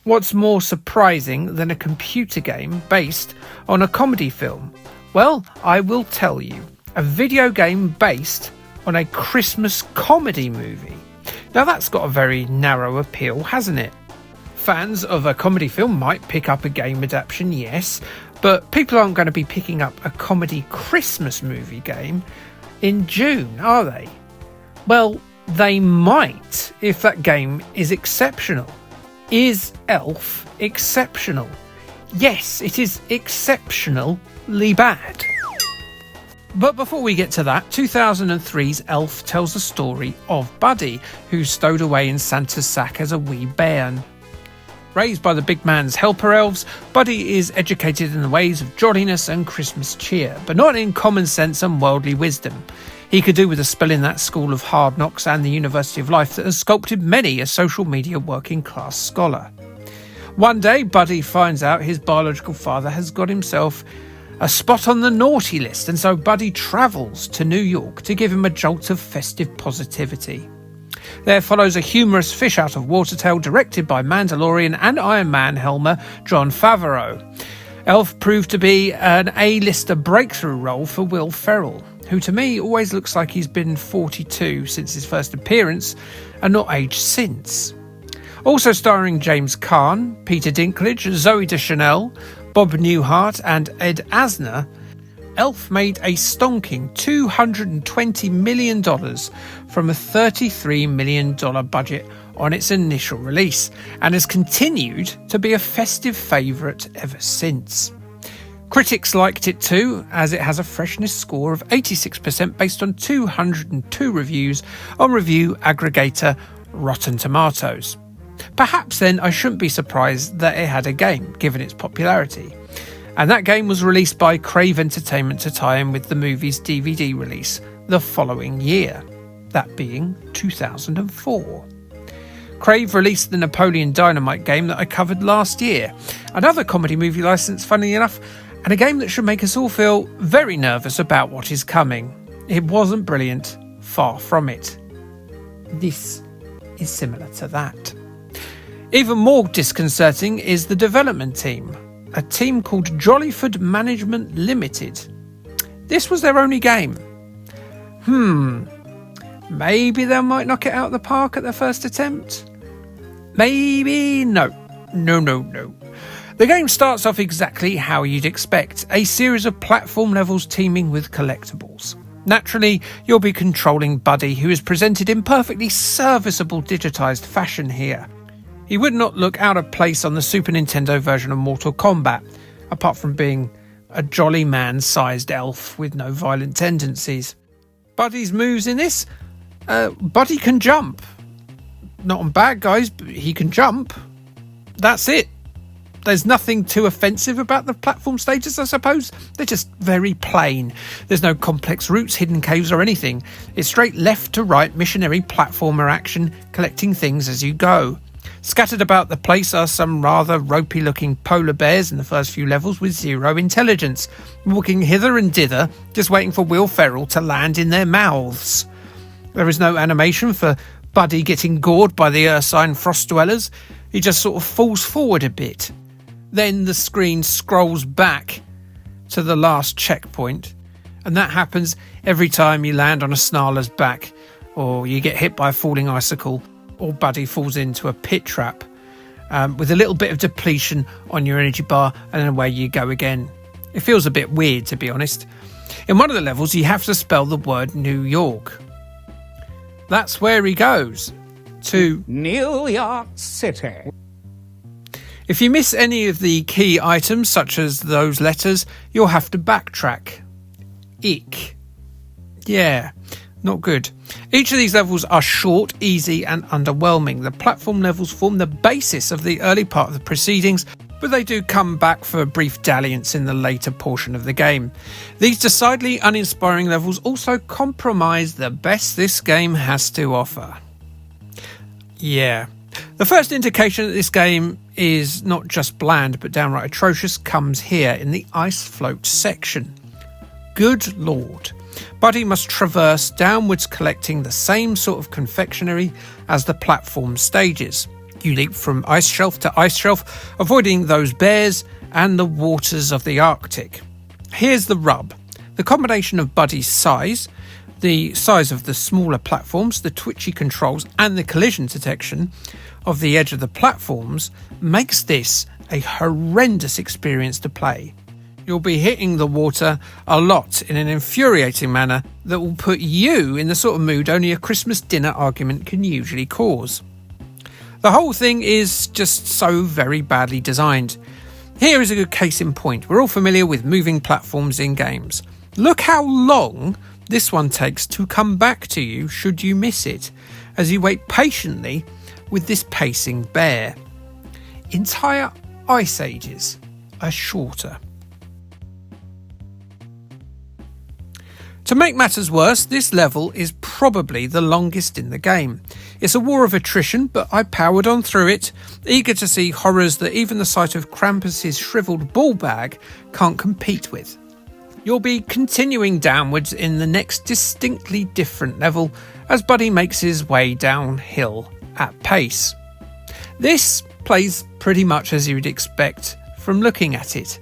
What's more surprising than a computer game based on a comedy film? Well, I will tell you. A video game based on a Christmas comedy movie. Now that's got a very narrow appeal, hasn't it? Fans of a comedy film might pick up a game adaptation, yes, but people aren't going to be picking up a comedy Christmas movie game in June, are they? Well, they might if that game is exceptional. Is Elf exceptional? Yes, it is exceptionally bad. But before we get to that, 2003's Elf tells the story of Buddy, who's stowed away in Santa's sack as a wee bairn. Raised by the big man's helper elves, Buddy is educated in the ways of jolliness and Christmas cheer, but not in common sense and worldly wisdom. He could do with a spell in that school of hard knocks and the University of Life that has sculpted many a social media working class scholar. One day, Buddy finds out his biological father has got himself a spot on the naughty list, and so Buddy travels to New York to give him a jolt of festive positivity. There follows a humorous fish out of water tale directed by Mandalorian and Iron Man helmer Jon Favreau. Elf proved to be an A-lister breakthrough role for Will Ferrell, who to me always looks like he's been 42 since his first appearance and not aged since. Also starring James Caan, Peter Dinklage, Zooey Deschanel, Bob Newhart and Ed Asner, Elf made a stonking $220 million from a $33 million budget on its initial release, and has continued to be a festive favourite ever since. Critics liked it too, as it has a freshness score of 86% based on 202 reviews on review aggregator Rotten Tomatoes. Perhaps then I shouldn't be surprised that it had a game, given its popularity. And that game was released by Crave Entertainment to tie in with the movie's DVD release the following year, that being 2004. Crave released the Napoleon Dynamite game that I covered last year, another comedy movie licence, funnily enough, and a game that should make us all feel very nervous about what is coming. It wasn't brilliant, far from it. This is similar to that. Even more disconcerting is the development team, a team called Jollyford Management Limited. This was their only game. Maybe they might knock it out of the park at their first attempt? Maybe no. No. The game starts off exactly how you'd expect, a series of platform levels teeming with collectibles. Naturally, you'll be controlling Buddy, who is presented in perfectly serviceable digitised fashion here. He would not look out of place on the Super Nintendo version of Mortal Kombat, apart from being a jolly man-sized elf with no violent tendencies. Buddy's moves in this? Buddy can jump. Not on bad guys, but he can jump. That's it. There's nothing too offensive about the platform stages, I suppose. They're just very plain. There's no complex routes, hidden caves or anything. It's straight left to right missionary platformer action, collecting things as you go. Scattered about the place are some rather ropey-looking polar bears in the first few levels with zero intelligence, walking hither and dither, just waiting for Will Ferrell to land in their mouths. There is no animation for Buddy getting gored by the ursine frost dwellers. He just sort of falls forward a bit. Then the screen scrolls back to the last checkpoint, and that happens every time you land on a snarler's back, or you get hit by a falling icicle, or Buddy falls into a pit trap, with a little bit of depletion on your energy bar, and then away you go again. It feels a bit weird, to be honest. In one of the levels, you have to spell the word New York. That's where he goes, to New York City. If you miss any of the key items, such as those letters, you'll have to backtrack. Ick. Yeah, not good. Each of these levels are short, easy and underwhelming. The platform levels form the basis of the early part of the proceedings, but they do come back for a brief dalliance in the later portion of the game. These decidedly uninspiring levels also compromise the best this game has to offer. Yeah. The first indication that this game is not just bland but downright atrocious comes here in the ice float section. Good lord. Buddy must traverse downwards collecting the same sort of confectionery as the platform stages. You leap from ice shelf to ice shelf, avoiding those bears and the waters of the Arctic. Here's the rub. The combination of Buddy's size, the size of the smaller platforms, the twitchy controls and the collision detection of the edge of the platforms makes this a horrendous experience to play. You'll be hitting the water a lot in an infuriating manner that will put you in the sort of mood only a Christmas dinner argument can usually cause. The whole thing is just so very badly designed. Here is a good case in point. We're all familiar with moving platforms in games. Look how long this one takes to come back to you should you miss it, as you wait patiently with this pacing bear. Entire ice ages are shorter. To make matters worse, this level is probably the longest in the game. It's a war of attrition, but I powered on through it, eager to see horrors that even the sight of Krampus's shriveled ball bag can't compete with. You'll be continuing downwards in the next distinctly different level as Buddy makes his way downhill at pace. This plays pretty much as you'd expect from looking at it.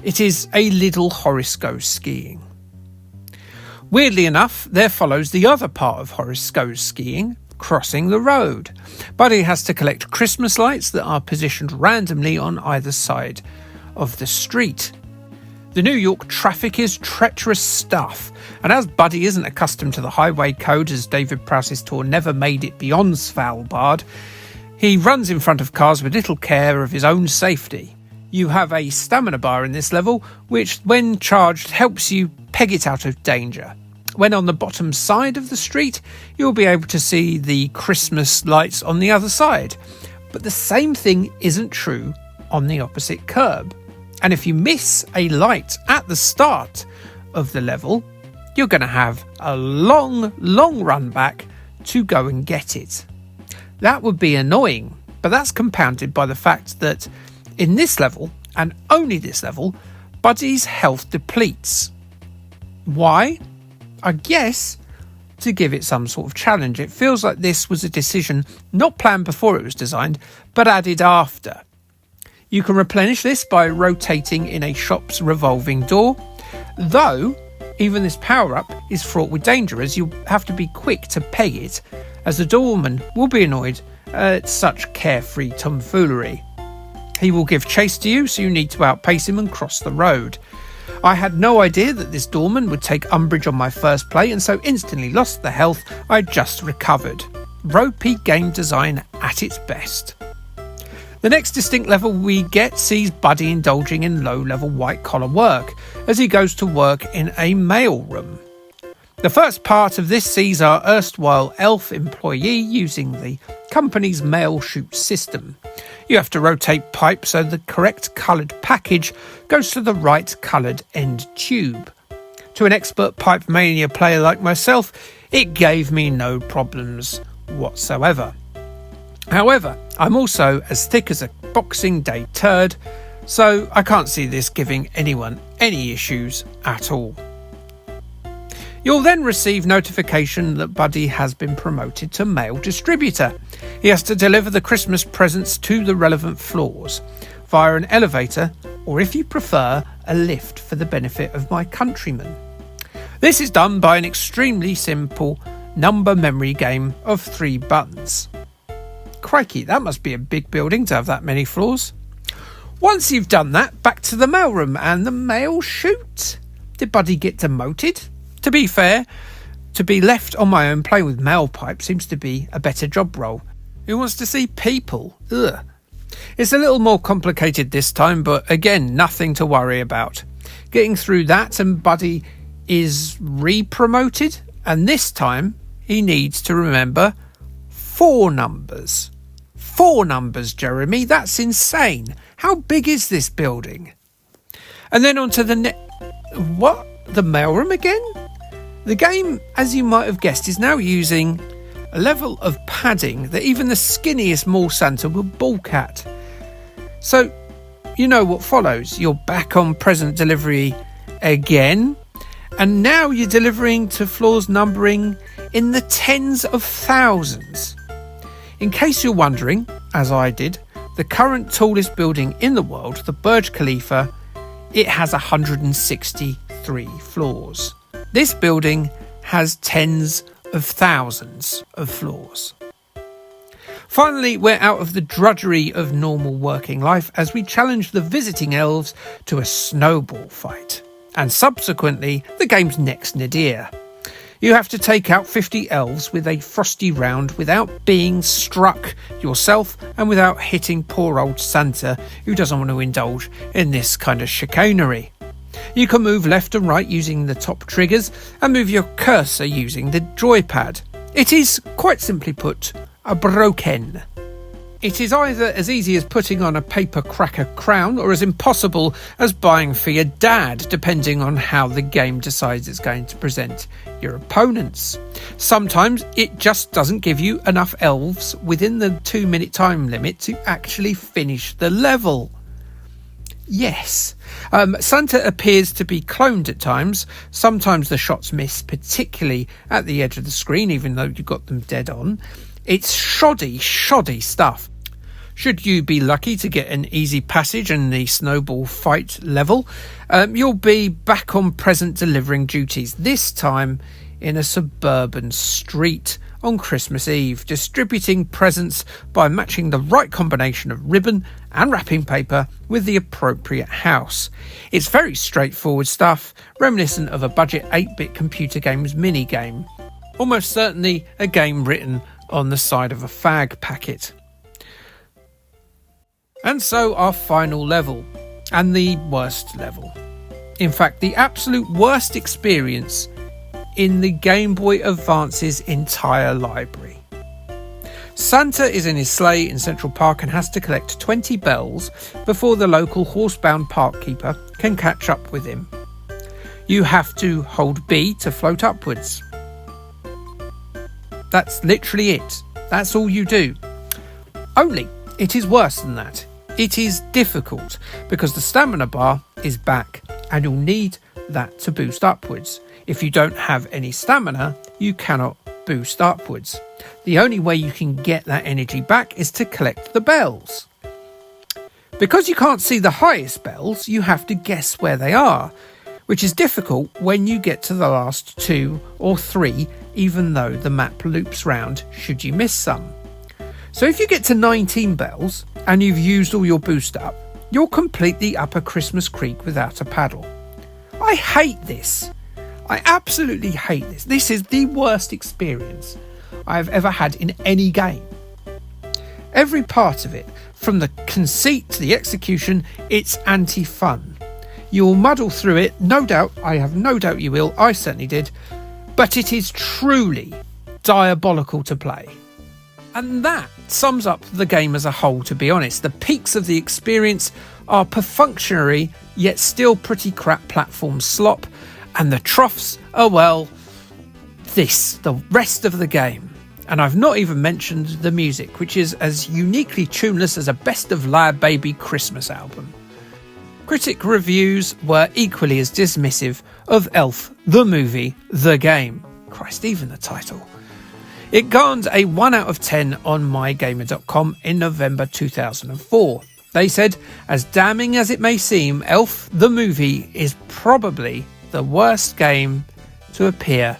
It is a little Horace Goes Skiing. Weirdly enough, there follows the other part of Horace Goes Skiing, crossing the road. Buddy has to collect Christmas lights that are positioned randomly on either side of the street. The New York traffic is treacherous stuff, and as Buddy isn't accustomed to the highway code as David Prowse's tour never made it beyond Svalbard, he runs in front of cars with little care of his own safety. You have a stamina bar in this level, which when charged helps you peg it out of danger. When on the bottom side of the street, you'll be able to see the Christmas lights on the other side. But the same thing isn't true on the opposite curb. And if you miss a light at the start of the level, you're going to have a long run back to go and get it. That would be annoying, but that's compounded by the fact that in this level, and only this level, Buddy's health depletes. Why? I guess to give it some sort of challenge. It feels like this was a decision not planned before it was designed, but added after. You can replenish this by rotating in a shop's revolving door, though even this power-up is fraught with danger, as you'll have to be quick to peg it, as the doorman will be annoyed at such carefree tomfoolery. He will give chase to you, so you need to outpace him and cross the road. I had no idea that this doorman would take umbrage on my first play, and so instantly lost the health I just recovered. Ropey game design at its best. The next distinct level we get sees Buddy indulging in low-level white-collar work as he goes to work in a mailroom. The first part of this sees our erstwhile elf employee using the company's mail chute system. You have to rotate pipe so the correct coloured package goes to the right coloured end tube. To an expert Pipe Mania player like myself, it gave me no problems whatsoever. However, I'm also as thick as a Boxing Day turd, so I can't see this giving anyone any issues at all. You'll then receive notification that Buddy has been promoted to mail distributor. He has to deliver the Christmas presents to the relevant floors via an elevator, or if you prefer, a lift for the benefit of my countrymen. This is done by an extremely simple number memory game of 3 buttons. Crikey, that must be a big building to have that many floors. Once you've done that, back to the mailroom and the mail chute. Did Buddy get demoted? To be fair, to be left on my own playing with mail pipe seems to be a better job role. Who wants to see people? Ugh. It's a little more complicated this time, but again, nothing to worry about. Getting through that and Buddy is re-promoted, and this time he needs to remember 4 numbers. 4 numbers, Jeremy, that's insane. How big is this building? And then on to the the mailroom again? The game, as you might have guessed, is now using a level of padding that even the skinniest mall Santa will balk at. So, you know what follows. You're back on present delivery again, and now you're delivering to floors numbering in the tens of thousands. In case you're wondering, as I did, the current tallest building in the world, the Burj Khalifa, it has 163 floors. This building has tens of thousands of floors. Finally, we're out of the drudgery of normal working life as we challenge the visiting elves to a snowball fight, and subsequently the game's next nadir. You have to take out 50 elves with a frosty round without being struck yourself and without hitting poor old Santa, who doesn't want to indulge in this kind of chicanery. You can move left and right using the top triggers and move your cursor using the joypad. It is, quite simply put, a broken. It is either as easy as putting on a paper cracker crown or as impossible as buying for your dad, depending on how the game decides it's going to present your opponents. Sometimes it just doesn't give you enough elves within the 2-minute time limit to actually finish the level. Yes, Santa appears to be cloned at times. Sometimes the shots miss, particularly at the edge of the screen, even though you got them dead on. It's shoddy stuff. Should you be lucky to get an easy passage in the snowball fight level, you'll be back on present delivering duties, this time in a suburban street on Christmas Eve, distributing presents by matching the right combination of ribbon and wrapping paper with the appropriate house. It's very straightforward stuff, reminiscent of a budget 8-bit computer game's minigame. Almost certainly a game written on the side of a fag packet. And so our final level, and the worst level. In fact, the absolute worst experience in the Game Boy Advance's entire library. Santa is in his sleigh in Central Park and has to collect 20 bells before the local horsebound park keeper can catch up with him. You have to hold B to float upwards. That's literally it. That's all you do. Only, it is worse than that. It is difficult because the stamina bar is back and you'll need that to boost upwards. If you don't have any stamina, you cannot boost upwards. The only way you can get that energy back is to collect the bells. Because you can't see the highest bells, you have to guess where they are, which is difficult when you get to the last 2 or 3, even though the map loops round should you miss some. So if you get to 19 bells and you've used all your boost up, you're completely up a Christmas creek without a paddle. I hate this. I absolutely hate this. This is the worst experience I've ever had in any game. Every part of it, from the conceit to the execution, it's anti-fun. You'll muddle through it, no doubt. I have no doubt you will. I certainly did. But it is truly diabolical to play. And that sums up the game as a whole, to be honest. The peaks of the experience are perfunctory, yet still pretty crap platform slop. And the troughs are, well, the rest of the game. And I've not even mentioned the music, which is as uniquely tuneless as a Best of Lab Baby Christmas album. Critic reviews were equally as dismissive of Elf, the movie, the game. Christ, even the title. It garnered a 1 out of 10 on mygamer.com in November 2004. They said, as damning as it may seem, Elf, the movie, is probably the worst game to appear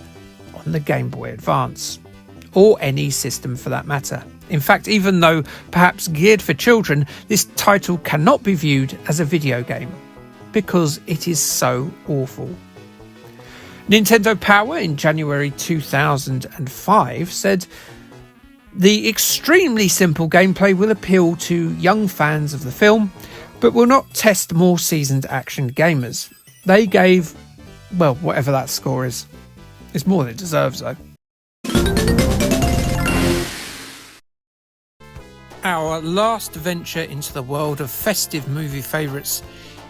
on the Gameboy Advance, or any system for that matter. In fact, even though perhaps geared for children, this title cannot be viewed as a video game, because it is so awful. Nintendo Power in January 2005 said, the extremely simple gameplay will appeal to young fans of the film, but will not test more seasoned action gamers. They gave, well, whatever that score is. It's more than it deserves, though. Our last venture into the world of festive movie favourites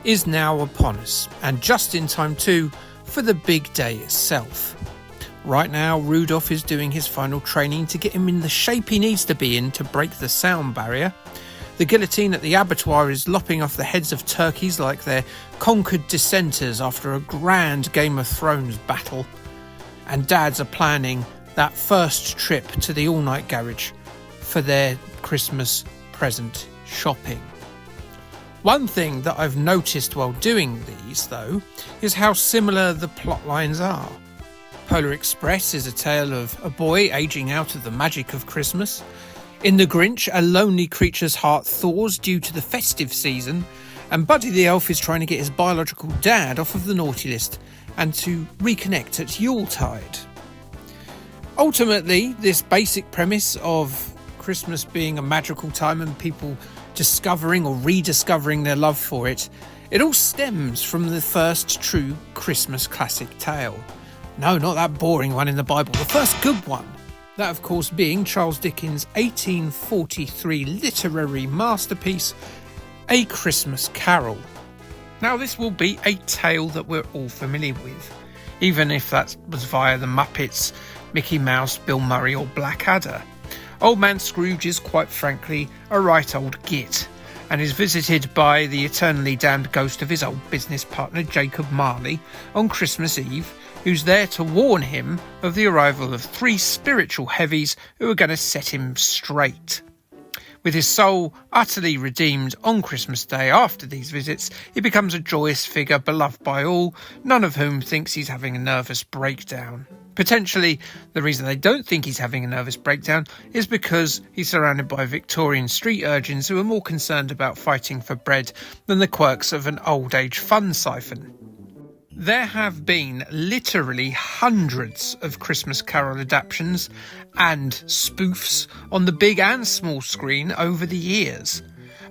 is now upon us, and just in time too for the big day itself. Right now, Rudolph is doing his final training to get him in the shape he needs to be in to break the sound barrier. The guillotine at the abattoir is lopping off the heads of turkeys like they're conquered dissenters after a grand Game of Thrones battle. And dads are planning that first trip to the all-night garage for their Christmas present shopping. One thing that I've noticed while doing these, though, is how similar the plot lines are. Polar Express is a tale of a boy aging out of the magic of Christmas. In The Grinch, a lonely creature's heart thaws due to the festive season, and Buddy the Elf is trying to get his biological dad off of the naughty list and to reconnect at Yuletide. Ultimately, this basic premise of Christmas being a magical time and people discovering or rediscovering their love for it, it all stems from the first true Christmas classic tale. No, not that boring one in the Bible, the first good one. That, of course, being Charles Dickens' 1843 literary masterpiece, A Christmas Carol. Now, this will be a tale that we're all familiar with, even if that was via the Muppets, Mickey Mouse, Bill Murray or Blackadder. Old Man Scrooge is, quite frankly, a right old git, and is visited by the eternally damned ghost of his old business partner Jacob Marley on Christmas Eve, who's there to warn him of the arrival of 3 spiritual heavies who are going to set him straight. With his soul utterly redeemed on Christmas Day after these visits, he becomes a joyous figure beloved by all, none of whom thinks he's having a nervous breakdown. Potentially, the reason they don't think he's having a nervous breakdown is because he's surrounded by Victorian street urchins who are more concerned about fighting for bread than the quirks of an old-age fun siphon. There have been literally hundreds of Christmas Carol adaptations and spoofs on the big and small screen over the years.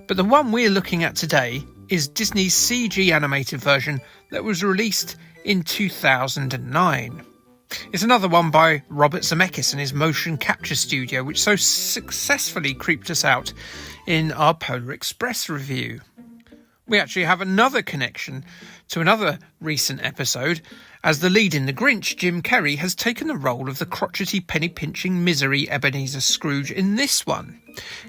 But the one we're looking at today is Disney's CG animated version that was released in 2009. It's another one by Robert Zemeckis and his motion capture studio, which so successfully creeped us out in our Polar Express review. We actually have another connection to another recent episode, as the lead in The Grinch, Jim Carrey, has taken the role of the crotchety, penny-pinching misery Ebenezer Scrooge in this one.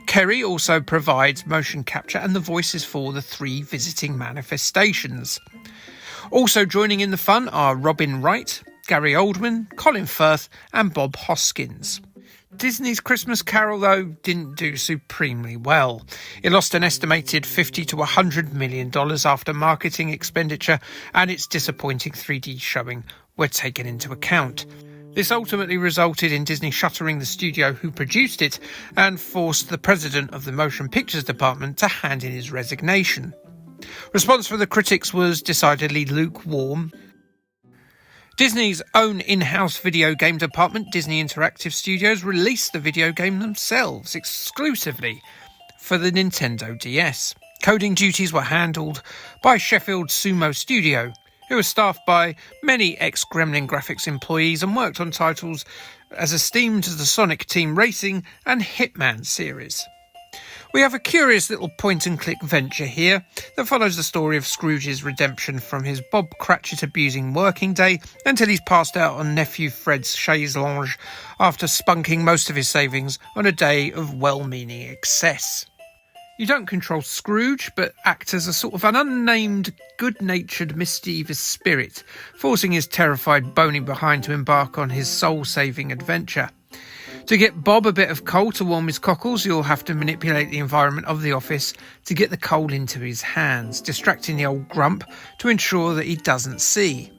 Carrey also provides motion capture and the voices for the 3 visiting manifestations. Also joining in the fun are Robin Wright, Gary Oldman, Colin Firth and Bob Hoskins. Disney's Christmas Carol, though, didn't do supremely well. It lost an estimated $50 to $100 million after marketing expenditure, and its disappointing 3D showing were taken into account. This ultimately resulted in Disney shuttering the studio who produced it and forced the president of the Motion Pictures Department to hand in his resignation. Response from the critics was decidedly lukewarm. Disney's own in-house video game department, Disney Interactive Studios, released the video game themselves exclusively for the Nintendo DS. Coding duties were handled by Sheffield Sumo Studio, who was staffed by many ex-Gremlin Graphics employees and worked on titles as esteemed as the Sonic Team Racing and Hitman series. We have a curious little point-and-click venture here that follows the story of Scrooge's redemption from his Bob Cratchit-abusing working day until he's passed out on nephew Fred's chaise lounge after spunking most of his savings on a day of well-meaning excess. You don't control Scrooge, but act as a sort of an unnamed, good-natured, mischievous spirit, forcing his terrified bony behind to embark on his soul-saving adventure. To get Bob a bit of coal to warm his cockles, you'll have to manipulate the environment of the office to get the coal into his hands, distracting the old grump to ensure that he doesn't see.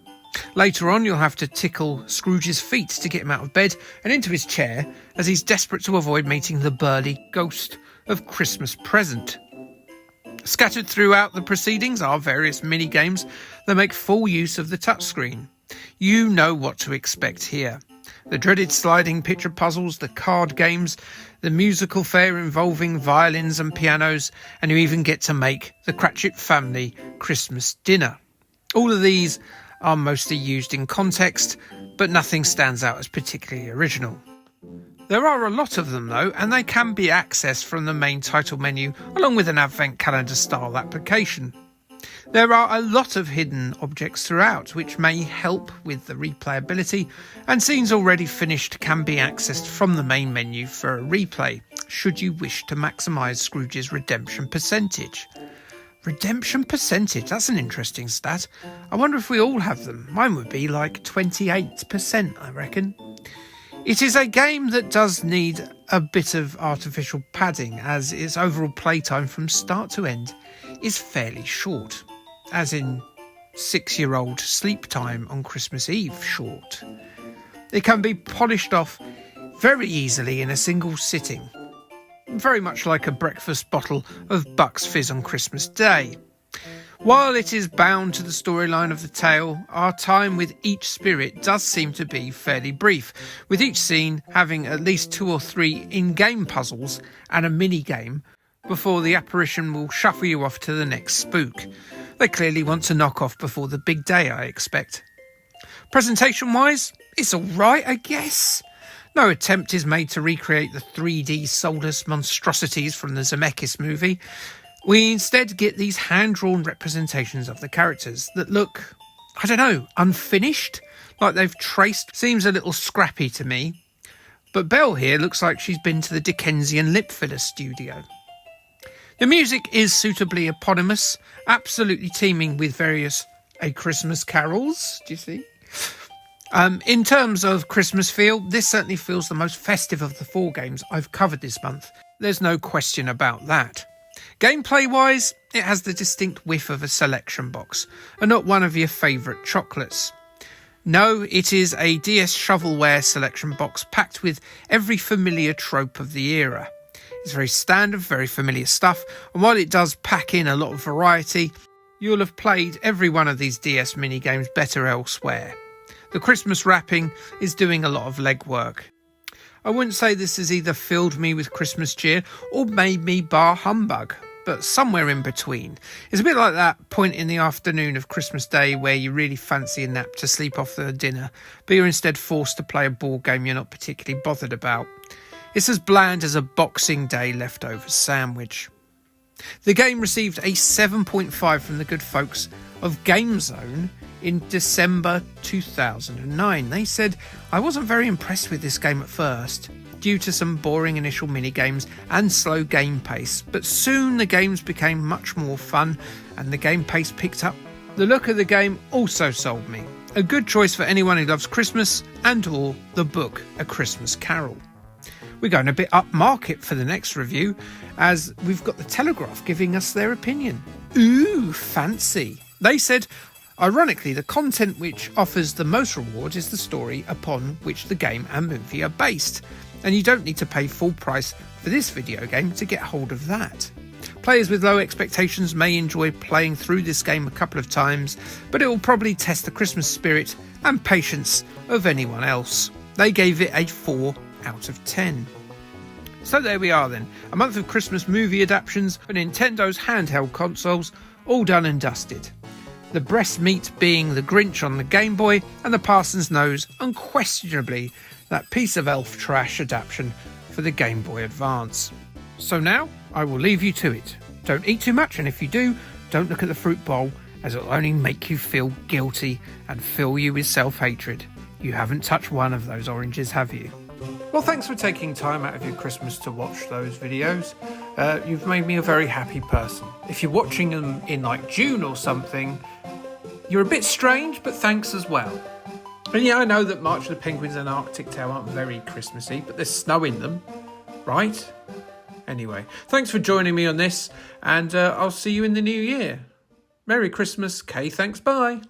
Later on, you'll have to tickle Scrooge's feet to get him out of bed and into his chair, as he's desperate to avoid meeting the burly ghost of Christmas Present. Scattered throughout the proceedings are various mini-games that make full use of the touchscreen. You know what to expect here. The dreaded sliding picture puzzles, the card games, the musical fare involving violins and pianos, and you even get to make the Cratchit family Christmas dinner. All of these are mostly used in context, but nothing stands out as particularly original. There are a lot of them though, and they can be accessed from the main title menu along with an advent calendar style application. There are a lot of hidden objects throughout, which may help with the replayability, and scenes already finished can be accessed from the main menu for a replay, should you wish to maximise Scrooge's redemption percentage. Redemption percentage, that's an interesting stat. I wonder if we all have them. Mine would be like 28%, I reckon. It is a game that does need a bit of artificial padding, as its overall playtime from start to end is fairly short, as in 6-year-old sleep time on Christmas Eve short. It can be polished off very easily in a single sitting, very much like a breakfast bottle of Bucks Fizz on Christmas Day. While it is bound to the storyline of the tale, our time with each spirit does seem to be fairly brief, with each scene having at least 2 or 3 in-game puzzles and a mini-game before the apparition will shuffle you off to the next spook. They clearly want to knock off before the big day, I expect. Presentation-wise, it's alright, I guess. No attempt is made to recreate the 3D soulless monstrosities from the Zemeckis movie. We instead get these hand-drawn representations of the characters that look, I don't know, unfinished, like they've traced. Seems a little scrappy to me. But Belle here looks like she's been to the Dickensian lip filler studio. The music is suitably eponymous, absolutely teeming with various A Christmas carols, do you see? In terms of Christmas feel, this certainly feels the most festive of the 4 games I've covered this month. There's no question about that. Gameplay-wise, it has the distinct whiff of a selection box, and not one of your favourite chocolates. No, it is a DS shovelware selection box packed with every familiar trope of the era. It's very standard, very familiar stuff, and while it does pack in a lot of variety, you'll have played every one of these DS minigames better elsewhere. The Christmas wrapping is doing a lot of legwork. I wouldn't say this has either filled me with Christmas cheer or made me bar humbug, but somewhere in between. It's a bit like that point in the afternoon of Christmas Day where you really fancy a nap to sleep off the dinner, but you're instead forced to play a board game you're not particularly bothered about. It's as bland as a Boxing Day leftover sandwich. The game received a 7.5 from the good folks of Game Zone in December 2009. They said, "I wasn't very impressed with this game at first, due to some boring initial mini-games and slow game pace, but soon the games became much more fun and the game pace picked up. The look of the game also sold me. A good choice for anyone who loves Christmas and or the book A Christmas Carol." We're going a bit upmarket for the next review, as we've got the Telegraph giving us their opinion. Ooh, fancy. They said, "Ironically, the content which offers the most reward is the story upon which the game and movie are based, and you don't need to pay full price for this video game to get hold of that. Players with low expectations may enjoy playing through this game a couple of times, but it will probably test the Christmas spirit and patience of anyone else." They gave it a 4 out of 10. So there we are then, a month of Christmas movie adaptations for Nintendo's handheld consoles, all done and dusted. The breast meat being the Grinch on the Game Boy, and the Parson's Nose, unquestionably, that piece of elf trash adaptation for the Game Boy Advance. So now, I will leave you to it. Don't eat too much, and if you do, don't look at the fruit bowl, as it'll only make you feel guilty and fill you with self-hatred. You haven't touched one of those oranges, have you? Well, thanks for taking time out of your Christmas to watch those videos. You've made me a very happy person. If you're watching them in like June or something, you're a bit strange, but thanks as well. And yeah, I know that March of the Penguins and Arctic Tale aren't very Christmassy, but there's snow in them, right? Anyway, thanks for joining me on this, and I'll see you in the new year. Merry Christmas, Kay, thanks, bye.